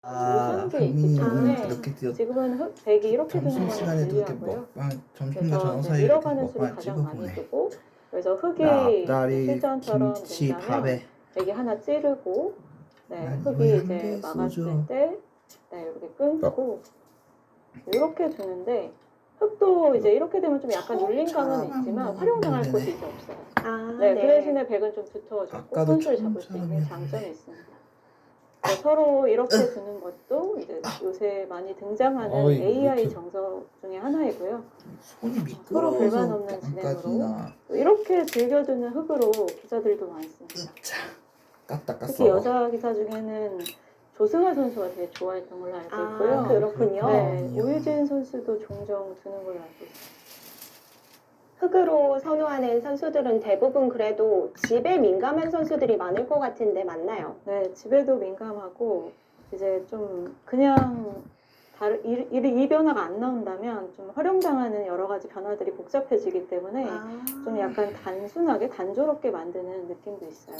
아, 요선제 있기 때문에 이렇게 뛰었. 지금은 백이 이렇게 두는 거는 점심시간에도 이렇게 불리하고요. 먹방, 점심과 그래서 저녁 이제 사이에 이렇게 밀어가는 수를 먹방을 가장 많이 찍어보네. 두고, 그래서 흙이 앞다리, 실전처럼 김치, 된다면 밥에. 백이 하나 찌르고, 난 흙이 이거에 이제 한개 막았을 써줘. 때 이렇게 끊고 이렇게 두는데, 흙도 이제 이렇게 되면 좀 약간 눌린 감은 있지만 활용당할 곳이 이제 없어요. 그 대신에 백은 좀 두터워졌고 손수를 잡을 수 있는 장점이 있습니다. 서로 이렇게 두는 것도 이제 요새 많이 등장하는 AI 정석 중에 하나이고요. 서로 불만 없는 진행으로 이렇게 즐겨두는 흙으로 기사들도 많습니다. 특히 여자 기사 중에는 조승아 선수가 되게 좋아했던 걸로 알고 있고요. 그렇군요. 네, 오유진 선수도 종종 두는 걸로 알고 있어요. 흙으로 선호하는 선수들은 대부분 그래도 집에 민감한 선수들이 많을 것 같은데 맞나요? 네, 집에도 민감하고 이제 좀 그냥 이 변화가 안 나온다면 좀 활용당하는 여러 가지 변화들이 복잡해지기 때문에 좀 약간 단순하게 단조롭게 만드는 느낌도 있어요.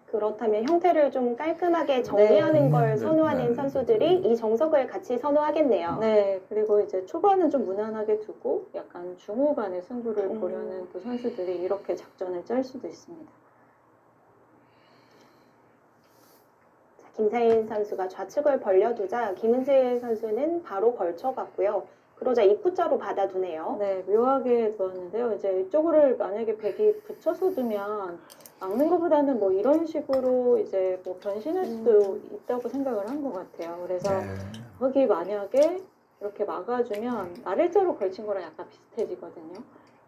그렇다면 형태를 좀 깔끔하게 정리하는 걸 선호하는 선수들이 이 정석을 같이 선호하겠네요. 네, 그리고 이제 초반은 좀 무난하게 두고 약간 중후반에 승부를 보려는 또 선수들이 이렇게 작전을 짤 수도 있습니다. 김사인 선수가 좌측을 벌려두자 김은슬 선수는 바로 걸쳐갔고요. 그러자 입구자로 받아두네요. 네, 묘하게 두었는데요. 이제 이쪽을 만약에 백이 붙여서 두면 막는 것보다는 뭐 이런 식으로 이제 뭐 변신할 수도 있다고 생각을 한 것 같아요. 그래서 흙이 만약에 이렇게 막아주면 날일자로 걸친 거랑 약간 비슷해지거든요.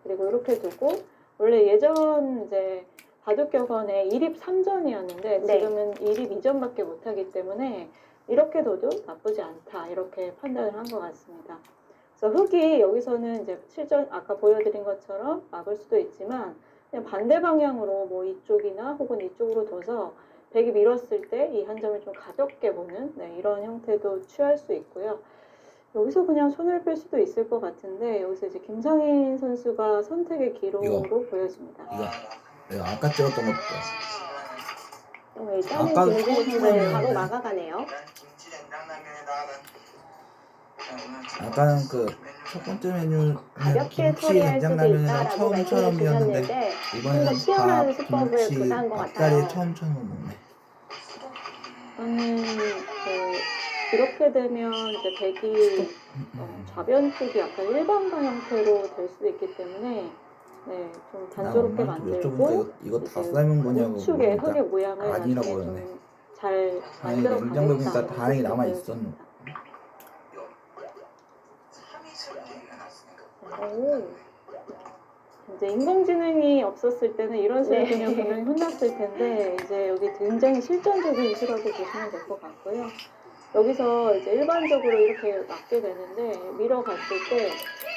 그리고 이렇게 두고 원래 예전 이제 바둑격언의 1입 3전이었는데 지금은 1입 2전밖에 못하기 때문에 이렇게 둬도 나쁘지 않다 이렇게 판단을 한 것 같습니다. 그래서 흙이 여기서는 이제 실전 아까 보여드린 것처럼 막을 수도 있지만 그냥 반대 방향으로 뭐 이쪽이나 혹은 이쪽으로 둬서 백이 밀었을 때 이 한 점을 좀 가볍게 보는 이런 형태도 취할 수 있고요. 여기서 그냥 손을 뺄 수도 있을 것 같은데 여기서 이제 김상인 선수가 선택의 기로로 보여집니다. 이거 아까 찍었던 것도. 일단은 김은슬 선수는 바로 막아가네요. 아까는 그 첫 번째 메뉴 가볍게 김치 처리할 수도 된장라면이랑 있다라고 말씀을 주셨는데 좀 더 뛰어난 수법을 구사한 것 같아요. 처음처럼 먹네. 저는 이렇게 되면 이제 백이 좌변 쪽이 약간 일반가 형태로 될 수도 있기 때문에 좀 단조롭게 만들고 이거 다 삶은 거냐고 우측에 흙의 모양을 아니라고 나중에 그러네. 좀 잘 만들어 냉장고에 보니까 가겠다. 다행히 남아 있었는데. 이제 인공지능이 없었을 때는 이런 수를 그냥 분명히 혼났을 텐데 이제 여기 굉장히 실전적인 수라고 보시면 될 것 같고요. 여기서 이제 일반적으로 이렇게 맞게 되는데 밀어갔을 때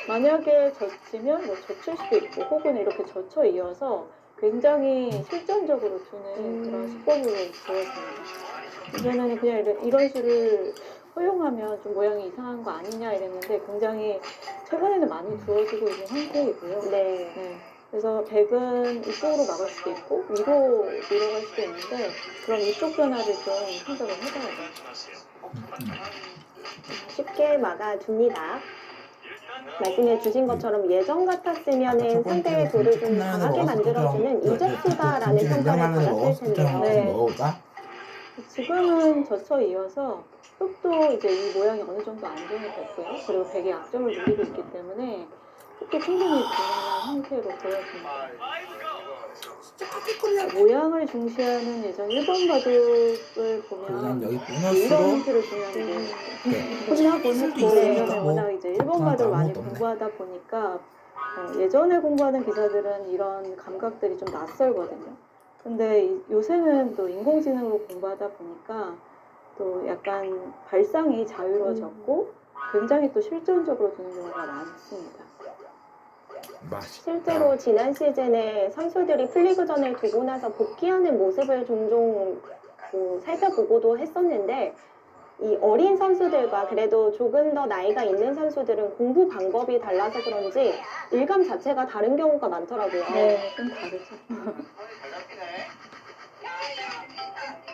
만약에 젖히면 뭐 젖힐 수도 있고 혹은 이렇게 젖혀 이어서 굉장히 실전적으로 두는 그런 수법으로 보였습니다. 이전에는 그냥 이런 수를 허용하면 좀 모양이 이상한 거 아니냐 이랬는데 굉장히 최근에는 많이 두어지고 있는 상태이고요. 그래서 백은 이쪽으로 막을 수도 있고 위로 밀어갈 수도 있는데 그럼 이쪽 변화를 좀 생각을 해봐야 돼요. 쉽게 막아줍니다. 말씀해 주신 것처럼 예전 같았으면 상대의 돌을 좀 강하게 만들어주는 이적수다라는 평가를 받았을 텐데요. 지금은 젖혀 이어서 흙도 이제 이 모양이 어느 정도 안정이 됐고요. 그리고 백이 약점을 누리고 있기 때문에 흙도 충분히 불만한 형태로 보여집니다. 모양을 중시하는 예전 일본 바둑을 보면 이런 형태를 중요한데 혼나고 했고 워낙 이제 일본 바둑을 많이 공부하다 보니까 예전에 공부하는 기사들은 이런 감각들이 좀 낯설거든요. 근데 요새는 또 인공지능으로 공부하다 보니까 또 약간 발상이 자유로워졌고 굉장히 또 실전적으로 두는 경우가 많습니다. 실제로 지난 시즌에 선수들이 플리그전을 두고 나서 복귀하는 모습을 종종 살펴보고도 했었는데 이 어린 선수들과 그래도 조금 더 나이가 있는 선수들은 공부 방법이 달라서 그런지 일감 자체가 다른 경우가 많더라고요. 네, 좀 다르죠.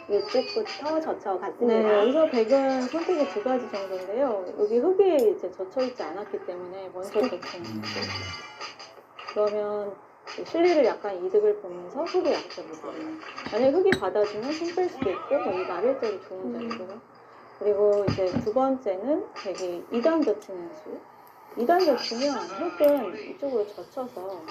위쪽부터 네, 젖혀갔습니다. 여기서 백은 선택이 두 가지 정도인데요. 여기 흙이 이제 젖혀 있지 않았기 때문에 먼저 젖히는 거죠. 그러면 실리를 약간 이득을 보면서 흙이 약점을 보이는. 만약에 흙이 받아주면 힘 뺄 수도 있고, 뭐 이 나를자리 좋은 자리고요. 그리고 이제 두 번째는 백이 2단 젖히는 수. 2단 젖히면 흙은 이쪽으로 젖혀서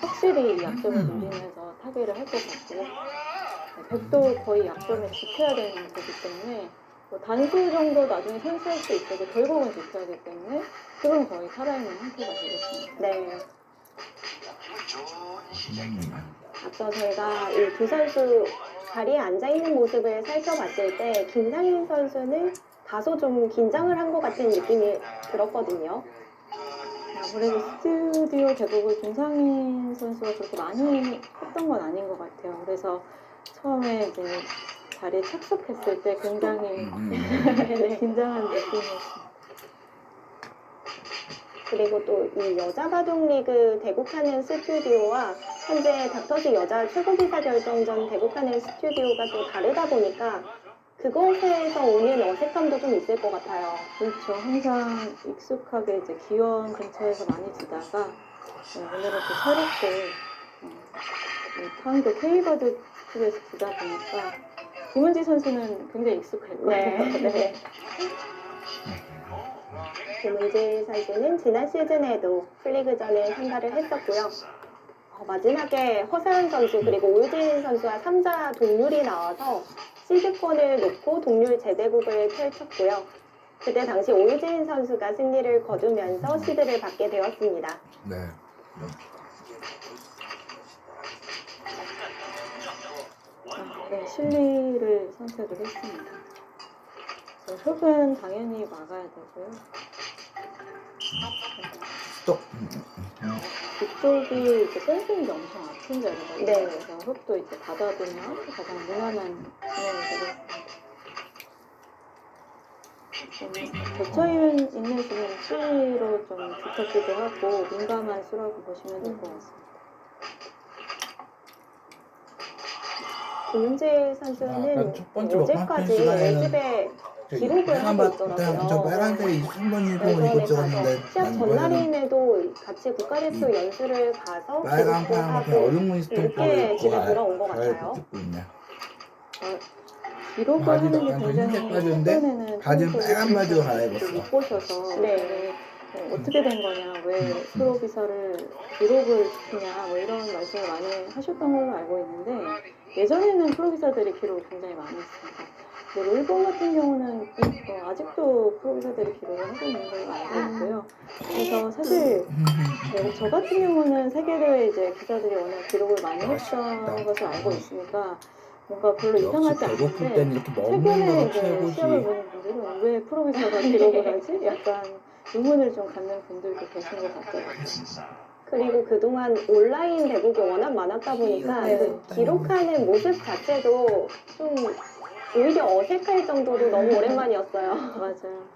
확실히 이 약점을 노리면서 타개를 할 것 같고요. 네, 백도 거의 약점에 지켜야 되는 거기 때문에 뭐 단수 정도 나중에 선수할 수 있어도 결국은 지켜야 하기 때문에 흙은 거의 살아있는 형태가 되겠습니다. 네. 앞서 네. 저희가 이 두 선수 자리에 앉아있는 모습을 살펴봤을 때 김상윤 선수는 다소 좀 긴장을 한 것 같은 느낌이 들었거든요. 아무래도 스튜디오 대국을 김상인 선수가 그렇게 많이 했던 건 아닌 것 같아요. 그래서 처음에 이제 자리에 착석했을 때 굉장히 긴장한 느낌이었습니다. 그리고 또 이 여자 바둑 리그 대국하는 스튜디오와 현재 닥터스 여자 최고기사 결정전 대국하는 스튜디오가 또 다르다 보니까 그것에서 오는 어색함도 좀 있을 것 같아요. 그렇죠. 항상 익숙하게 이제 기원 근처에서 많이 두다가 오늘은 또 새롭게 이 타운도 K바둑 쪽에서 두다 보니까 김은지 선수는 굉장히 익숙할 거예요. 네. 김은지 선수는 지난 시즌에도 플리그전에 참가를 했었고요. 마지막에 허사연 선수 그리고 오유진 선수와 3자 동률이 나와서 시드권을 놓고 동률 재대국을 펼쳤고요. 그때 당시 오유진 선수가 승리를 거두면서 시드를 받게 되었습니다. 네. 네, 실리를 선택을 했습니다. 흙은 당연히 막아야 되고요. 또. 뒤쪽이 이제 끈끈이 엄청 아픈 자리거든요. 네. 그래서 흙도 이제 받아두면 가장 무난한 진행이 되겠습니다. 젖혀있는 수는 실리로 좀 두텁기도 하고 민감한 수라고 보시면 될 것 같습니다. 김은지 선수는 첫 번째 어제까지 연습에 기록을 하고 저 있더라고요. 빨간색 23번 유니폼을 입고 멜번에 가서 찍었는데 시합 전날에도 같이 국가대표 연수를 가서 빨간 기록도 파랑 하고 얼룩무늬 스탬프를 이렇게 집에 돌아온 것 같아요. 입고 있네. 기록을 바지도 하는 게 약간 굉장히 흰색 바지인데 최근에는 바지는 빨간 바지로 갈아입었어. 못 보셔서 네. 어떻게 된 거냐, 왜 프로 기사를 기록을 지키냐, 뭐 이런 말씀을 많이 하셨던 걸로 알고 있는데 예전에는 프로 기사들이 기록을 굉장히 많이 했습니다. 근데 롤본 같은 경우는 아직도 프로 기사들이 기록을 하고 있는 걸로 알고 있고요. 그래서 사실 저 같은 경우는 세계대회 이제 기사들이 워낙 기록을 많이 했던 것을 알고 있으니까 뭔가 별로 이상하지 역시 배고플 않은데 땐 이렇게 먹는 최근에 거가 이제 최고지. 시합을 보는 분들은 왜 프로 기사가 기록을 하지? 약간 의문을 좀 갖는 분들도 계신 것 같더라고요. 그리고 그동안 온라인 대국이 워낙 많았다 보니까 네. 그 기록하는 모습 자체도 좀 오히려 어색할 정도로 너무 오랜만이었어요. 맞아요.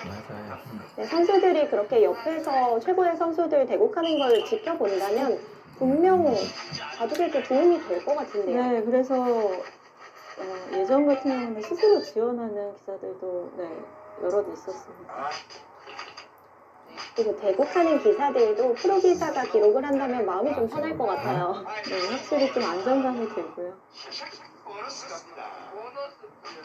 맞아요. 네, 선수들이 그렇게 옆에서 최고의 선수들 대국하는 걸 지켜본다면 분명 바둑에도 도움이 될 것 같은데요. 네, 그래서 예전 같은 경우는 스스로 지원하는 기사들도 여럿 있었습니다. 그리고 대국하는 기사들도 프로 기사가 기록을 한다면 마음이 좀 편할 것 같아요. 네, 확실히 좀 안정감이 들고요.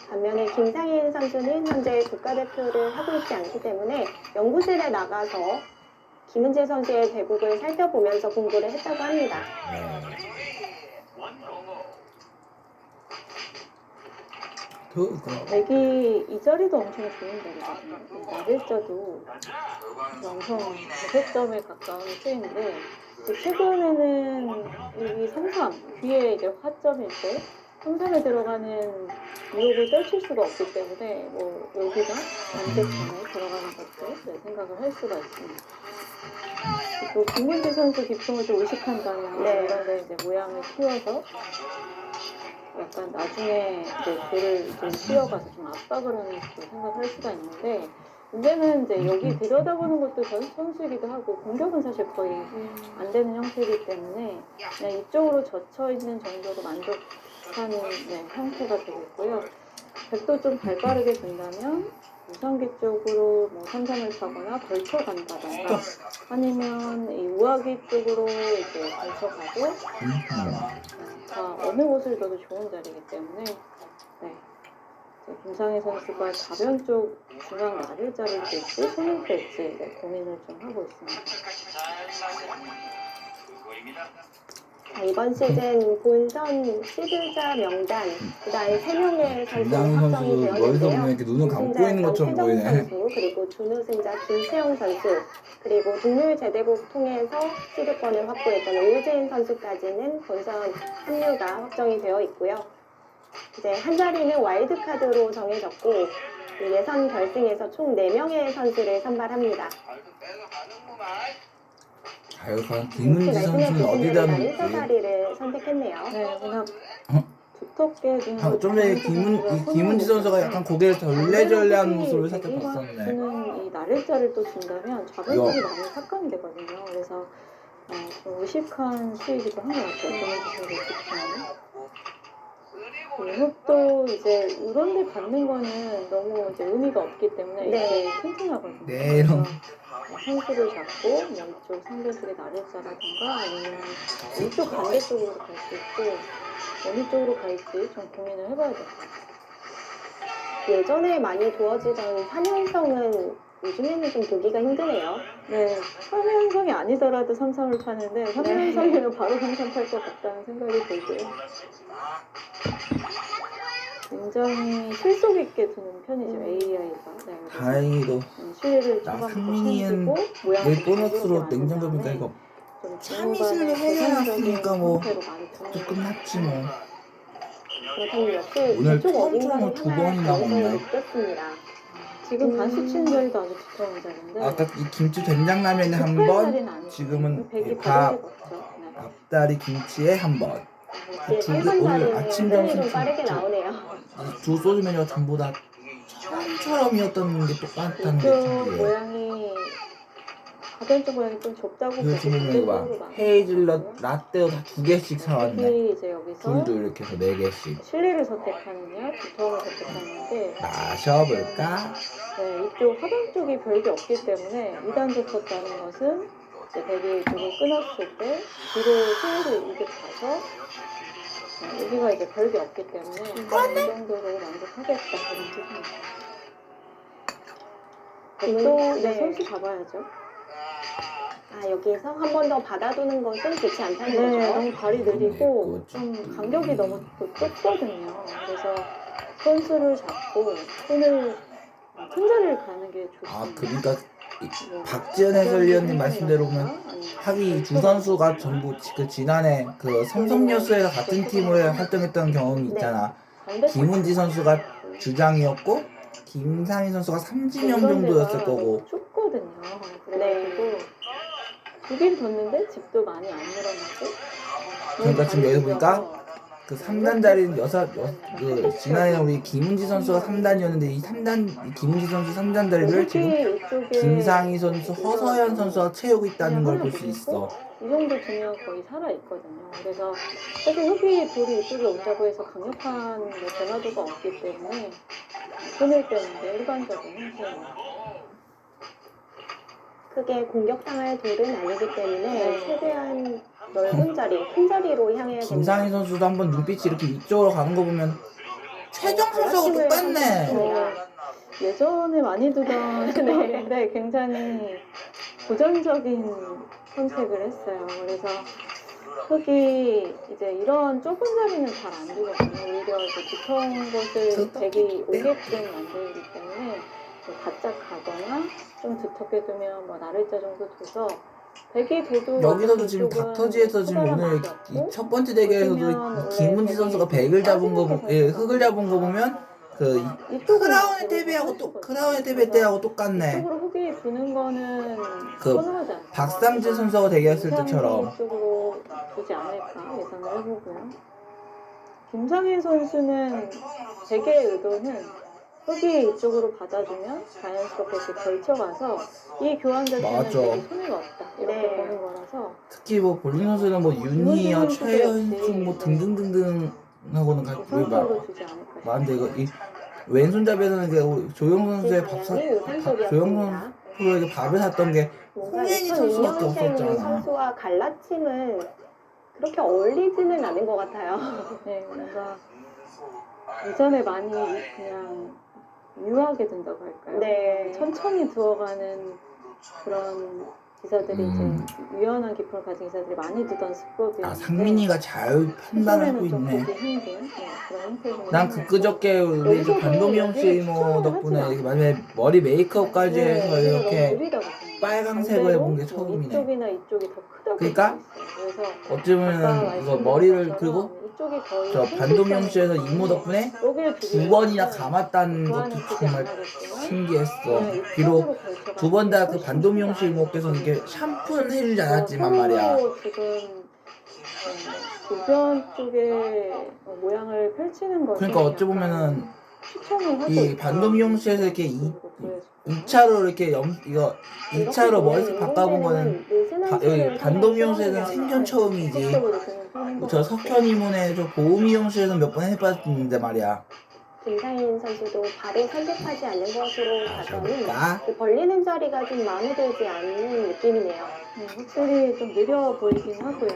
반면에 김상인 선수는 현재 국가대표를 하고 있지 않기 때문에 연구실에 나가서 김은재 선수의 대국을 살펴보면서 공부를 했다고 합니다. 백이 이 자리도 엄청 좋은 자리거든요. 나들자도 엄청 대세점에 가까운 수인데 최근에는 여기 3-3 뒤에 이제 화점일 때 3-3에 들어가는 유혹을 떨칠 수가 없기 때문에 뭐 여기가 반대편에 들어가는 것도 생각을 할 수가 있습니다. 또 김문지 선수 기풍을 좀 의식한다면 이런 데 이제 모양을 키워서 약간 나중에 이제 돌을 좀 씌워가서 좀 압박을 하는 것도 생각할 수가 있는데 문제는 이제 여기 들여다보는 것도 선수이기도 하고 공격은 사실 거의 안 되는 형태이기 때문에 그냥 이쪽으로 젖혀 있는 정도로 만족하고 비슷한 형태가 되겠고요. 백도 좀 발빠르게 둔다면 우상기 쪽으로 뭐 삼삼을 차거나 걸쳐간다던가 아니면 이 우아기 쪽으로 이제 걸쳐가도 다 어느 곳을 둬도 좋은 자리이기 때문에 김상희 선수가 가변 쪽 중앙 나를 자를 뺄지 손을 뺄지 고민을 좀 하고 있습니다. 자, 이번 시즌 본선 시드자 명단 그다음에 3명의 선수가 김상희 확정이 선수 머리서 보면 되었는데요. 이렇게 눈을 감고 있는 우승자였던 것처럼 최정 보이네. 선수, 그리고 준우승자 김채영 선수, 그리고 동물 제대국 통해서 시드권을 확보했던 오우진 선수까지는 본선 합류가 확정이 되어 있고요. 이제 한 자리는 와일드카드로 정해졌고 예선 결승에서 총 4명의 선수를 선발합니다. 과연 김은지 선수는 어디다 나린서 놓을지. 자리를 선택했네요. 워낙 어? 두텁게 둔 좀 전에 김은지 선수가 약간 고개를 절레절레하는 모습을 살짝 봤었네. 주는 이 나를자를 또 준다면 좌변쪽이 많이 삭감이 되거든요. 그래서 좀 의식한 수이기도 한 것 같아요. 김은지 선수 특히는. 흡도 이제 이런 데 받는 거는 너무 이제 의미가 없기 때문에 네. 이게 튼튼하거든요. 네, 이런. 선수를 잡고 뭐 이쪽 상대 쪽에 나를자라든가 아니면 이쪽 반대쪽으로 갈 수 있고 어느 쪽으로 갈지 좀 고민을 해봐야 될 것 같아요. 예전에 많이 두어지던 3연성은 요즘에는 좀 보기가 힘드네요. 네, 3연성이 아니더라도 삼삼을 파는데 3연성이면 바로 삼삼 팔 것 같다는 생각이 들고요. 굉장히 실속 있게 두는 편이죠, AI가. 네, 그래서 다행히도 실리를 나 초반부터 상민이는 챙기고 모양을 내 보너스로 만든 냉장고니까 다음에 이거 좀 참이슬로 중후반에 해놨으니까 뭐 형태로 많이 두는 또 끝났지 뭐. 그렇다면 역시 오늘 이쪽 처음으로 어딘가로 두 향할 번이나 가능성을 먹네. 느꼈습니다. 지금 간수 치는 자리도 아주 두터운 자리인데 아까 이 김치 된장라면에 한 급한 번, 자리는 아니죠. 지금은 백이 밥, 바닥에 걷죠. 네. 앞다리 김치에 한 번. 역시 두 개, 3번 오늘 자리는 아침, 끈이 점심, 좀 빠르게 두- 나오네요. 이 두 소주 메뉴가 전부 다 처음처럼이었던 게 똑같다는 게 이쪽 신기해. 모양이 가변쪽 모양이 좀 좁다고 보고 이거 지금 이거 봐. 반대쪽으로 많이 헤이즐넛 나가고요. 라떼도 다 2개씩 사왔네. 여기 이제 여기서 굴도 이렇게 해서 4개씩. 실리를 선택하느냐 두터움을 선택하느냐인데 마셔볼까? 네, 이쪽 하단 쪽이 별게 없기 때문에 2단 줬었다는 것은 이제 백이 이쪽을 끊었을 때 뒤로 실리를 이렇게 가서 여기가 이제 별게 없기 때문에 이 정도로 만족하겠다 그런 뜻입니다. 백도 이제 네. 선수 잡아야죠. 아, 여기서 한 번 더 받아두는 것은 좋지 않다는 네, 거죠. 너무 발이 느리고 그거지. 좀 간격이 너무 또 좁거든요. 그래서 선수를 잡고 손을 큰 자리를 가는 게 좋습니다. 아, 그러니까 뭐, 박지현 해설위원님 말씀대로 보면 아니면 하기 두 선수가 전부 그 지난해 그 삼성여수에서 같은 팀을 활동했던 경험이 있잖아. 김은지 선수가 주장이었고 김상희 선수가 삼진영 정도였을 거고. 좁거든요. 그래가지고 두길 뒀는데 집도 많이 안 늘어나고. 그러니까 지금 여기 보니까 그 3단 자리는 그 지난해 우리 김은지 선수가 3단이었는데 이 3단 김은지 선수 3단 자리를 지금 김상희 선수, 허서연 선수가 채우고 있다는 걸 볼 수 있어. 이 정도 두면 거의 살아 있거든요. 그래서 사실 흡이 볼이 이쪽에 온다고 해서 강력한 뭐 변화도가 없기 때문에 손을 빼는 게 일반적인 형태예요. 크게 공격당할 돌은 아니기 때문에 네. 최대한 넓은 자리, 큰 자리로 향해야 김상희 됩니다. 선수도 한번 눈빛이 이렇게 이쪽으로 가는 거 보면 최정 선수하고 똑같네. 예전에 많이 두던 생각인데 굉장히 고전적인 선택을 했어요. 그래서 흙이 이제 이런 좁은 자리는 잘 안 두거든요. 오히려 이제 두터운 곳을 백이 오게끔 만들기 때문에 바짝 가거나 좀 두텁게 두면 뭐 나를자 정도 둬서 백이 둬도 여기서도 지금 닥터지에서 지금 오늘 이 첫 번째 대결에서도 이 김은지 선수가 백을 잡은 거, 흙을 잡은 거 보면 그 크라운의 데뷔하고 또 크라운의 데뷔 때하고 똑같네. 이쪽으로 흙이 두는 거는 그 선호하지 않아요. 박삼진 선수하고 대결했을 때처럼. 이쪽으로 두지 않을까 예상을 해보고요. 김상희 선수는 백의 의도는 흙이 이쪽으로 받아주면 자연스럽게 이렇게 걸쳐가서 이 교환 자체는 맞아. 백이 손해가 없다 이렇게 네. 보는 거라서 특히 뭐 볼링 선수는 뭐 윤희여, 최연수 뭐 등등등등 하고는 우선적으로 주지 않을까 싶어요. 맞는데 이거 이 왼손잡이에서는 그 조영 선수의 조영 선수에게 밥을 샀던 게 뭔가 홍현희 선수밖에 2002년생 없었잖아. 선수와 갈라침은 그렇게 어울리지는 않은 것 같아요. 네, 뭔가 예전에 많이 그냥 유하게 된다고 할까요? 네. 천천히 두어가는 그런 기사들이 이제 유연한 기법을 가진 기사들이 많이 두던 수법이었는데 아 상민이가 잘 판단하고 최근에는 좀 있네. 보기 힘든 그런 형태로 난 그저께 우리 저 반도미영 씨 뭐 덕분에 이렇게 마지막에 머리 메이크업까지 해서 이렇게 빨강색을 해본 게 처음이네. 이쪽이나 이쪽이 더 크다고 그러니까? 볼수 있어요. 그래서 어쩌면 이거 머리를 그리고 이쪽이 거의 저 반도미영 씨에서 이모 덕분에 여기를 두 번이나 감았다는 것도 정말 신기했어. 비록 두 번 다 그 반도미영 씨 이모께서 이렇게 샴푸는 해주지 않았지만 말이야. 지금 주변 쪽에 모양을 펼치는 것이 그러니까 어찌 보면은 추천을 하고 이 반도미영 씨에서 이렇게 2차로 이렇게 이거 2차로 머리색 바꿔본 거는 여기 반도미영 씨에서는 생전 처음이지. 저 석현이문의 저 보호미영 씨에서는 몇 번 해봤는데 말이야. 김상인 선수도 발을 선택하지 않는 것으로 봐서는 그럴까? 그 벌리는 자리가 좀 마음에 들지 않는 느낌이네요. 확실히 좀 느려 보이긴 하고요.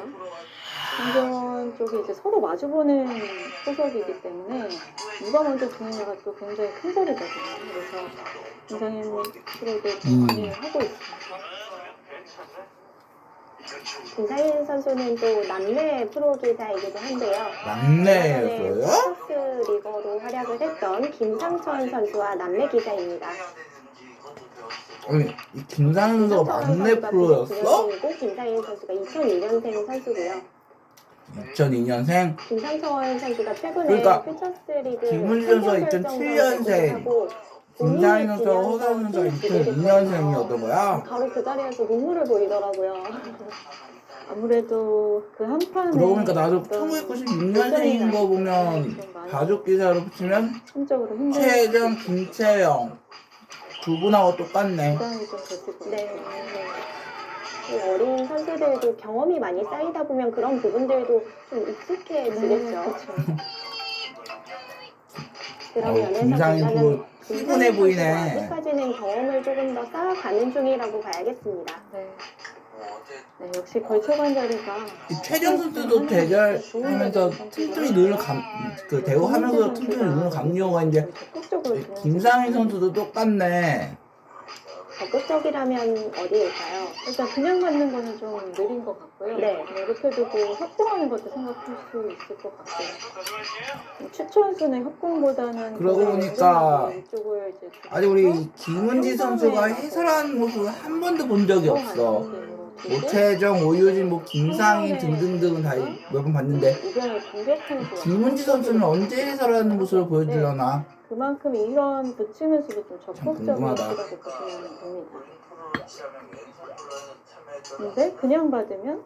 상대원 쪽이 이제 서로 마주보는 포석이기 때문에 누가 먼저 주느냐가 또 굉장히 큰 자리거든요. 그래서 김상현 프로도 고민을 하고 있습니다. 김상인 선수는 또 남매 프로 기사이기도 한데요. 막내였어요? 스포츠 리거로 활약을 했던 김상천 선수와 남매 기사입니다. 아니 이 김상현 선수가 막내 프로였어? 김상인 선수가 2002년생 선수고요. 2002년생? 김상천 선수가 최근에 그러니까 퓨처스 리그 김문지 선수가 2007년생, 김상현 선수가 허선 선수가 2002년생이었던 거야? 바로 그 자리에서 눈물을 보이더라고요. 아무래도 그 한 판에 그러고 보니까 나도 1996년생인 거 보면 가족 기사로 붙이면 심적으로 힘든 최정, 김채영 두 분하고 똑같네. 부담이 좀 됐을 것 네. 같아요. 그 어린 선수들도 경험이 많이 쌓이다 보면 그런 부분들도 좀 익숙해지겠죠. 그렇죠. 그런 면에서 김상인 프로 보면은 피곤해 보이네. 아직까지는 경험을 조금 더 쌓아가는 중이라고 봐야겠습니다. 네, 역시 걸쳐간 자리가 이 최정 선수도 대결하면서 틈틈이 눈을 그 대우하면서 틈틈이 눈을 감는 경우가 있는데 적극적으로 이 김상인 선수도 똑같네. 적극적이라면 어디일까요? 일단 그냥 맞는 거는 좀 느린 것 같고요. 네. 이렇게 두고 협공하는 것도 생각할 수 있을 것 같고요. 추천수는 협공보다는 그러고 그냥 보니까 안정적으로 이쪽을 이제 아직 우리 김은지 선수가 해설하는 모습을 한 번도 본 적이 없어. 뭐 최정, 오유진, 뭐 김상인 등등등은 다 몇 번 봤는데 이병에 공격하는 수 김은지 선수는 언제 해설하는 모습을 보여주려나? 그만큼 이런 붙이는 수도 좀 적극적인 궁금하다. 수라고 보시면 됩니다. 근데 그냥 받으면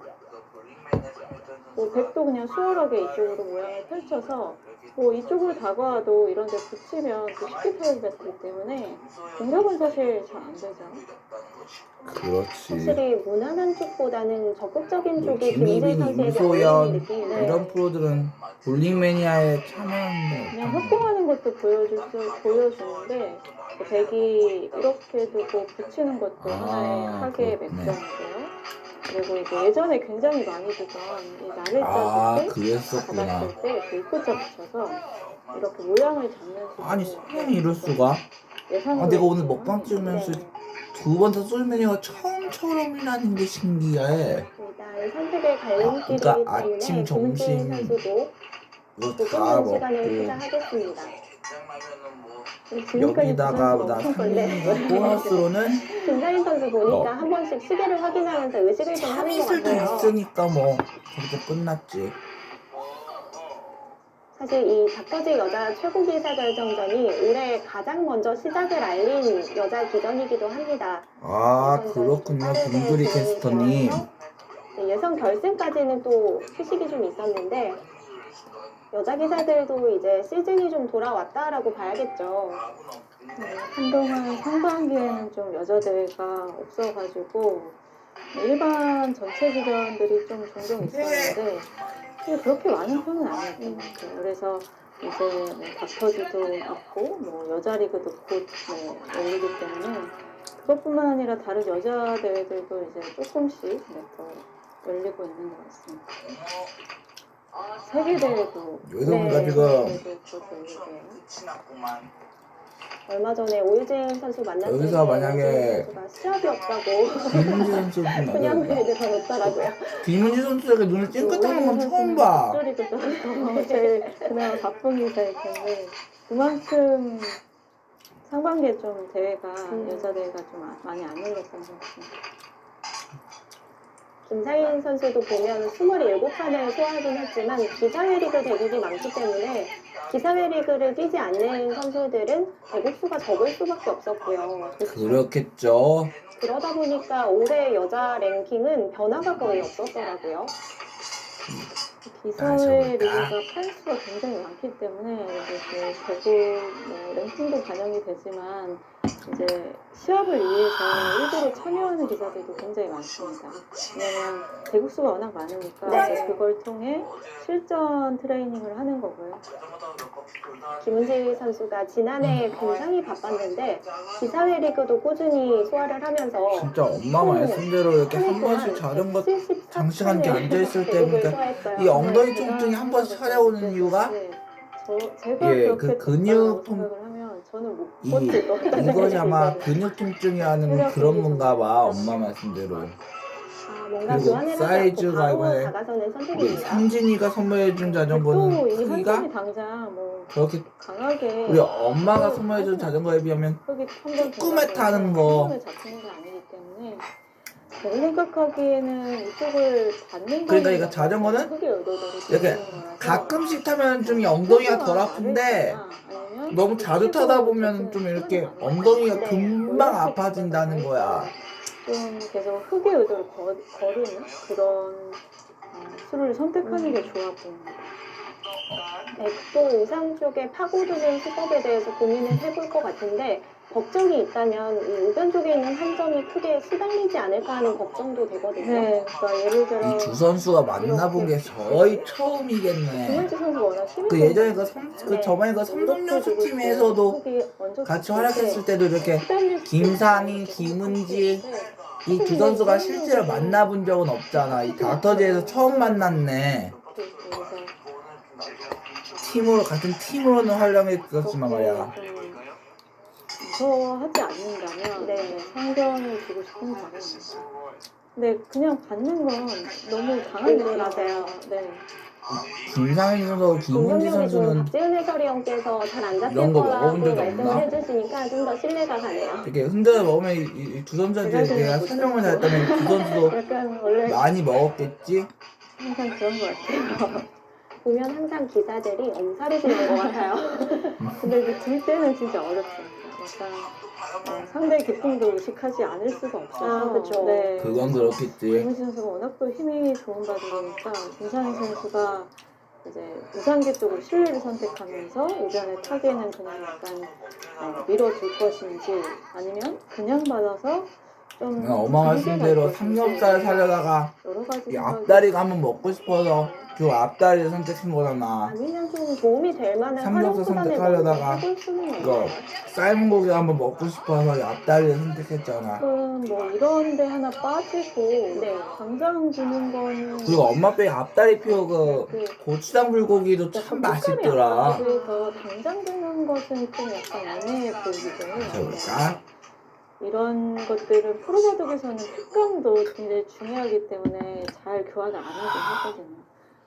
뭐 백도 그냥 수월하게 이쪽으로 모양을 펼쳐서 뭐 이쪽으로 다가와도 이런 데 붙이면 또 쉽게 타격받기 때문에 공격은 사실 잘 안 되죠. 그렇지. 확실히 무난한 쪽보다는 적극적인 뭐 쪽이 김은재 김희빈, 선수에게 임소연 어울리는 느낌이네요. 이런 프로들은 볼링 매니아에 참여하는데 그냥 협공하는 것도 보여주는데 백이 이렇게 두고 붙이는 것도 하나의 하계의 그렇네. 맥점이고요. 그리고 이제 예전에 굉장히 많이 두던 이 날을 짰을 때 그랬었구나. 받았을 때 불꽃자 붙여서 이렇게 모양을 잡는 식으로 아니 설마 이럴 수가? 예상으로 내가 오늘 지금 먹방 하는 찍으면서 건데 두 번 다 솔메니가 처음처럼이라는 게 신기해. 일단 선택의 갈림길이기 그러니까 때문에 아침, 김은재 점심 선수도 이거 다 조금은 시간을 먹고 투자하겠습니다. 지금까지 여기다가 부산에서 나 엄청 걸리는 상민이가 보너스로는 김상인 선수 보니까 한 번씩 시계를 확인하면서 의식을 좀 하는 것 참이슬도 같아요. 있으니까 뭐 그렇게 끝났지. 사실 이 닥터즈 여자 최고 기사 결정전이 올해 가장 먼저 시작을 알린 여자 기전이기도 합니다. 그렇군요, 김두리 캐스터님. 네, 예선 결승까지는 또 휴식이 좀 있었는데 여자 기사들도 이제 시즌이 좀 돌아왔다라고 봐야겠죠. 한동안 상반기에는 좀 여자 대회가 없어가지고 일반 전체 기전들이 좀 종종 있었는데 근데 그렇게 많은 편은 아니었던 것 같아요. 그래서 이제 뭐 닥터지도 있고 뭐 여자 리그도 곧 열리기 때문에 그것뿐만 아니라 다른 여자 대회들도 이제 조금씩 더 열리고 있는 것 같습니다. 세계 대회도 여기서 보니까 지금 곧 열리고요. 얼마 전에 오유진 선수 만났을 때 여기서 만약에 오유진 선수가 시합이 없다고 김은지 선수 좀 그냥 나가니까. 대회를 다녔더라고요. 김은지 선수에게 눈을 찡긋하는 건 처음 봐. 목소리도 좀 제일 그나마 바쁜 기사일 텐데 그만큼 상반기에 좀 대회가 여자 대회가 좀 많이 안 열렸던 것 같습니다. 김상인 선수도 보면 27판을 소화하긴 했지만 기사회 리그 대국이 많기 때문에 기사회 리그를 뛰지 않는 선수들은 대국수가 적을 수밖에 없었고요. 그렇겠죠. 그러다 보니까 올해 여자 랭킹은 변화가 거의 없었더라고요. 기사회 리그가 판수가 굉장히 많기 때문에 이제 대국 랭킹도 반영이 되지만 이제 시합을 위해서 일부러 참여하는 기사들도 굉장히 많습니다. 왜냐면 대국수가 워낙 많으니까 이제 그걸 통해 실전 트레이닝을 하는 거고요. 김은지 선수가 지난해 굉장히 바빴는데 기사회 리그도 꾸준히 소화를 하면서 진짜 엄마 말씀대로 이렇게 한 번씩 자전거 장시간 이렇게 앉아있을 때 보니까 이 엉덩이 통증이 한 번씩 찾아오는 이유가 제가 예, 그렇게 그 근육 통- 생각을 하면 저는 못 이 버틸 것 같아요. 이것이 아마 근육 통증이 하는 그런 건가 봐. 엄마 말씀대로. 뭔가 그리고 교환해보지 사이즈가 않고 바로 이번에 다가서는 우리 선택입니다. 상진이가 선물해준 자전거는 또 이 한 크기가 점이 당장 뭐 그렇게 강하게 우리 엄마가 선물해준 자전거에 비하면 흙이 한번 조그맣게 타는 거. 잡히는 게 아니기 때문에 제가 생각하기에는 이쪽을 받는 그러니까 거는 이거 자전거는 흙의 의도대로 이렇게 되는 거라서 가끔씩 타면 좀 이 엉덩이가 덜 아픈데 너무 자주 타다 보면 좀 이렇게 엉덩이가 금방 아파진다는 거야. 좀 계속 흙의 의도를 거르는 그런 수를 선택하는 게 좋아 보입니다. 백도 우상 쪽에 파고드는 수법에 대해서 고민을 해볼 것 같은데 걱정이 있다면 이 우변 쪽에 있는 한 점이 크게 시달리지 않을까 하는 걱정도 되거든요. 네, 그러니까 예를 들어 이 두 선수가 만나본 게 거의 처음이겠네. 김은지 선수가 워낙 힘이 그 예전에 네. 저번에 그 삼성연수 팀에서도 같이 활약했을 때도 이렇게 김상희, 김은지 이 두 선수가 실제로 만나본 적은 없잖아. 이 닥터지에서 처음 만났네. 같은 팀으로는 활약했었지만 말이야. 무서워하지 않는다면 상견을 주고 싶은 바람입니다. 근데 그냥 받는 건 너무 강하게 맞아요. 네. 김상희 선수, 김은지 김성명이 지금 선수는 박지은 해설위원께서 잘 안 잡힐 이런 거 먹어본 거라고 적이 말씀을 없나? 해주시니까 좀 더 신뢰가 가네요. 이렇게 흔들어 먹으면 이 두 선수한테 내가 설명을 잘했다면 두 선수도 약간 원래 많이 먹었겠지? 항상 그런 것 같아요. 보면 항상 기사들이 엄살이 지는 것 같아요. 근데 이제 들 때는 진짜 어렵습니다. 약간 상대의 기쁨도 의식하지 않을 수가 없어서. 그쵸. 네. 그건 그렇겠지. 김은지 선수가 워낙 또 힘이 좋은 바들이니까 김상희 선수가 이제 우상계 쪽으로 실리를 선택하면서 이전에 타기에는 그냥 약간 밀어줄 것인지 아니면 그냥 받아서 좀 엄마 말씀대로 삼겹살 사려다가 여러 가지 이 앞다리가 한번 먹고 싶어서 그 앞다리를 선택한 거잖아. 아니면 좀 도움이 될 만한 삼겹살 활용 수단을 선택하려다가 해볼 수는 이거 있어요. 삶은 고기 한번 먹고 싶어서 이 앞다리를 선택했잖아. 뭐 이런 데 하나 빠지고 당장 주는 거는 그리고 엄마 빼 앞다리 표 그 고추장 불고기도 참 맛있더라. 그래서 당장 주는 것은 좀 약간 애매해 보이기도 해요. 그럴까? 이런 것들은 프로바둑에서는 특강도 굉장히 중요하기 때문에 잘 교환을 안 하긴 하거든요.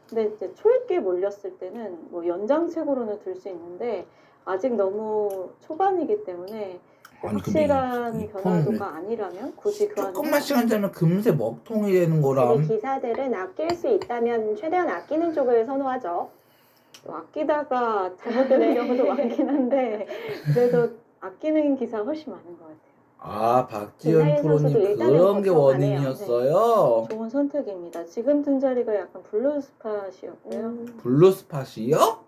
근데 이제 초입기에 몰렸을 때는 뭐 연장책으로는 들 수 있는데 아직 너무 초반이기 때문에 아니, 확실한 근데 이 변화도가 아니라면 굳이 교환을 조금만 시간 자면 금세 먹통이 되는 우리 거람. 기사들은 아낄 수 있다면 최대한 아끼는 쪽을 선호하죠. 또 아끼다가 잘못되는 경우도 많긴 한데 그래도 아끼는 기사가 훨씬 많은 것 같아요. 아, 박지현 김상현 선수도 프로님 일단은 그런 게 걱정하네요. 원인이었어요. 좋은 선택입니다. 지금 든 자리가 약간 블루 스팟이었고요. 블루 스팟이요?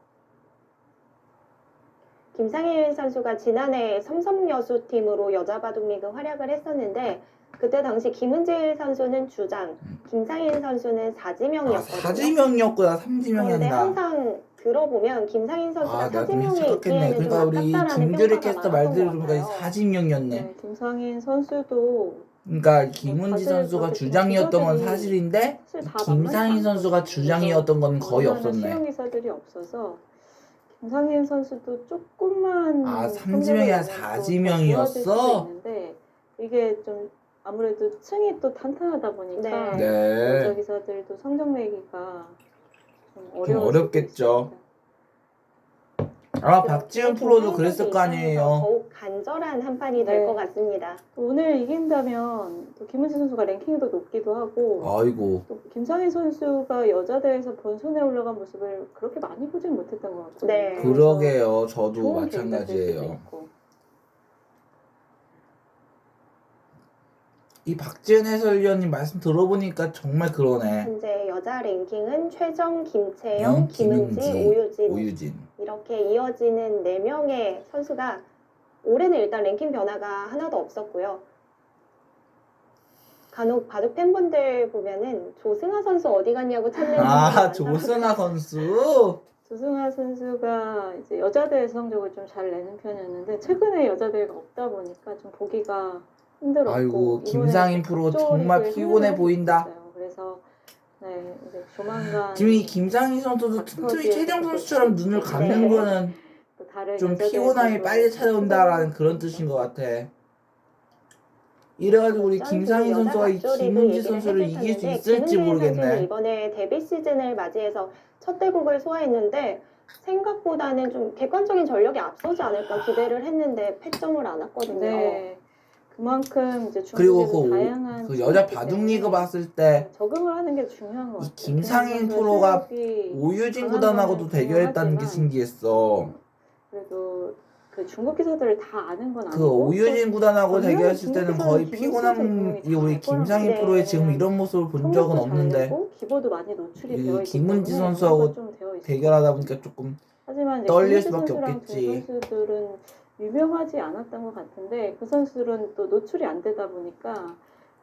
김상일 선수가 지난해 삼성여수팀으로 여자 바둑리그 활약을 했었는데 그때 당시 김은질 선수는 주장, 김상인 선수는 사지명이었거든요. 사지명이었구나. 삼지명이 그런데 아니라. 항상 들어보면 김상인 선수가 내가 좀 사지명에 착각했네. 있기에는 좀 그러니까 우리 아깝다라는 김규리 평가가 캐스터 많았던 말대로 것 보니까 같아요. 사지명이었네. 네, 김상인 선수도 그러니까 김은지 다들 선수가 그렇게 주장이었던 건 기자들이 사실인데 사실 다 김상인 만만치 선수가 않거든요. 주장이었던 건 거의 그래서 없었네. 실용 기사들이 없어서 김상인 선수도 조금만 삼지명이 아니라 성적을 내면 또 더 사지명이었어? 좋아질 수도 있는데 이게 좀 아무래도 층이 또 탄탄하다 보니까 네. 여자 기사들도 성적 내기가 좀 좀 어려울 어렵겠죠. 수도 있습니다. 아마 박지훈 프로도 김상인 그랬을 선수 거 입장에서 아니에요. 더욱 간절한 한 판이 될 네. 것 같습니다. 또 오늘 이긴다면 또 김은지 선수가 랭킹도 높기도 하고 아이고. 또 김상희 선수가 여자 대회에서 본선에 올라간 모습을 그렇게 많이 보진 못했던 것 같아요. 네. 그러게요. 저도 좋은 계기가 될 수도 마찬가지예요. 있고. 이 박지은 해설위원님 말씀 들어보니까 정말 그러네. 현재 여자 랭킹은 최정, 김채영, 김은지, 오유진 이렇게 이어지는 4명의 선수가 올해는 일단 랭킹 변화가 하나도 없었고요. 간혹 바둑 팬분들 보면은 조승아 선수 어디 갔냐고 찾는 분들이 많더라고요. 조승아 선수? 조승아 선수가 이제 여자 대회 성적을 좀 잘 내는 편이었는데 최근에 여자 대회가 없다 보니까 좀 보기가 힘들었고 아이고, 김상인 프로 정말 피곤해 보인다. 그래서 네 이제 조만간 지금 이 김상인 선수도 틈틈이 최정 선수처럼 눈을 감는 네. 거는 또 다른 좀 여자 피곤함이 대회에서도 빨리 찾아온다라는 그런 뜻인 것 같아. 이래가지고 우리 김상인 선수가 이 김은지 선수를 이길 수 있을지 선수는 모르겠네. 이번에 데뷔 시즌을 맞이해서 첫 대국을 소화했는데 생각보다는 좀 객관적인 전력이 앞서지 않을까 기대를 했는데 패점을 안 왔거든요. 네. 그만큼 이제 그리고 중국에도 다양한 그 여자 팀이 바둑 있기 리그 때문에 봤을 때 적응을 하는 게 중요한 것 이 같아요. 김상인 김상인 프로가 실력이 오유진 강한 구단하고도 거는 대결했다는 게 분명하지만 신기했어. 그래도 그 중국 기사들을 다 아는 건 아니고 그 오유진 구단하고 분명히 대결했을 때는 중국 거의 기사는 김은지 선수 피곤함이 우리 잘 김상인 거라고. 프로의 네. 지금 이런 모습을 본 적은 성적도 잘 없는데 내고 기보도 많이 노출이 이 되어 있기 김은지 때문에 선수하고 연구가 좀 되어 있을 대결하다 보니까 조금 하지만 이제 떨릴 김은지 수밖에 선수랑 없겠지. 두 선수들은 유명하지 않았던 것 같은데 그 선수들은 또 노출이 안 되다 보니까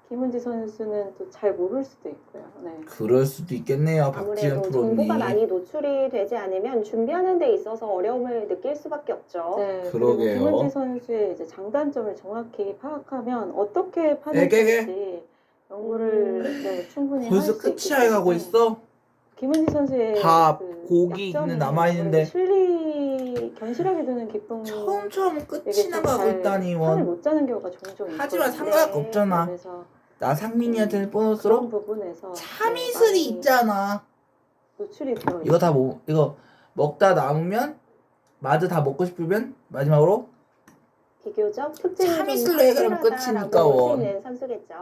김은지 선수는 또 잘 모를 수도 있고요. 네. 그럴 수도 있겠네요. 박지은 아무래도 프로님. 정보가 많이 노출이 되지 않으면 준비하는 데 있어서 어려움을 느낄 수밖에 없죠. 네, 그러게요. 그리고 김은지 선수의 이제 장단점을 정확히 파악하면 어떻게 판을 에게게? 할지 연구를 네, 충분히 벌써 할 수 있기 끝이 가고 때문에 있어? 김은지 선수의 밥, 그 고기 약점이 있는 남아있는데 실리 견실하게 두는 기쁨 처음처럼 끝이 되게 좀 나가고 잘 있다니 판을 원. 못 짜는 경우가 종종 있거든요. 하지만 상관이 네. 없잖아. 그래서 나 상민이한테는 그런 보너스로 부분에서 참이슬이 많이 있잖아. 노출이 되어 이거 다 이거 먹다 남으면 마드 다 먹고 싶으면 마지막으로 비교적 특징이 좀 참이슬로 해결하면 확실하다라고 끝이니까, 볼수 원. 있는 선수겠죠.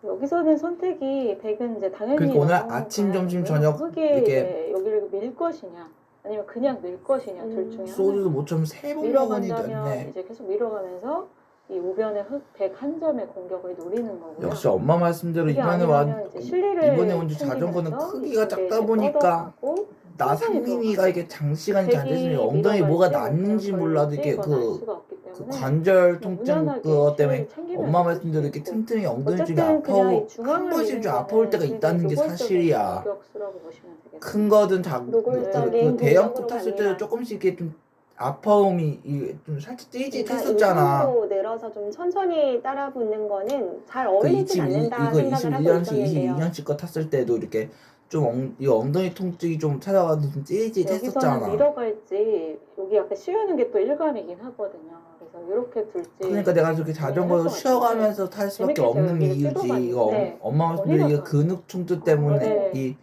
여기서는 선택이 백은 이제 당연히 그러니까 오늘 나오는 아침, 거야. 점심, 그거는 저녁 크게 이렇게 이제 여기를 밀 것이냐 아니면 그냥 밀 것이냐 둘 중에 소주도 모처럼 3번 먹으니 밀어간다면 됐네. 이제 계속 밀어가면서 이 우변의 흑 101점의 공격을 노리는 거고요. 역시 엄마 말씀대로 이게 이번에 아니라면 이제 실리를 이번에 온 자전거는 챙기면서 크기가 이쪽에 작다 이제 보니까 뻗어가고 나 천천히 상민이가 들어가요. 이게 장시간이 잘 됐으면 백이 엉덩이 뭐가 밀어갈지 났는지 그냥 몰라도 걸릴지 이게 이건 알 그 수가 없기 때문에 관절 그냥 통증 무난하게 그것 때문에 실리를 챙기면서 엄마 뛸수 말씀대로 이렇게 있고. 틈틈이 엉덩이 쪽이 어쨌든 그냥 이 아파오 중앙을 한 번씩 좀 밀는 아파올 때가 거는 있다는 게 굉장히 사실이야. 노골적인 공격수라고 보시면 되겠습니다. 큰 거든 노골적인 그 대형 공격으로 코 탔을 갑니다. 때도 조금씩 이렇게 좀 아파움이 좀 살짝 그러니까 찌릿했었잖아. 이상으로 늘어서 좀 천천히 따라 붙는 거는 잘 어울리지 않는다 이거 생각을 하고 21년씩 있었는데요. 22년씩 거 탔을 때도 이렇게 좀 이 엉덩이 통증이 좀 찾아와서 좀 여기서는 찌릿찌릿했었잖아. 밀어갈지 여기 약간 씌우는 게 또 일감이긴 하거든요. 그래서 이렇게 둘지 그러니까 내가 저렇게 자전거 것 쉬어가면서 탈 수밖에 재밌게 제가 없는 여기를 이유지. 찍어봤는데 이거 네. 엄마 말씀대로 이게 머리가 근육 통증 때문에 네.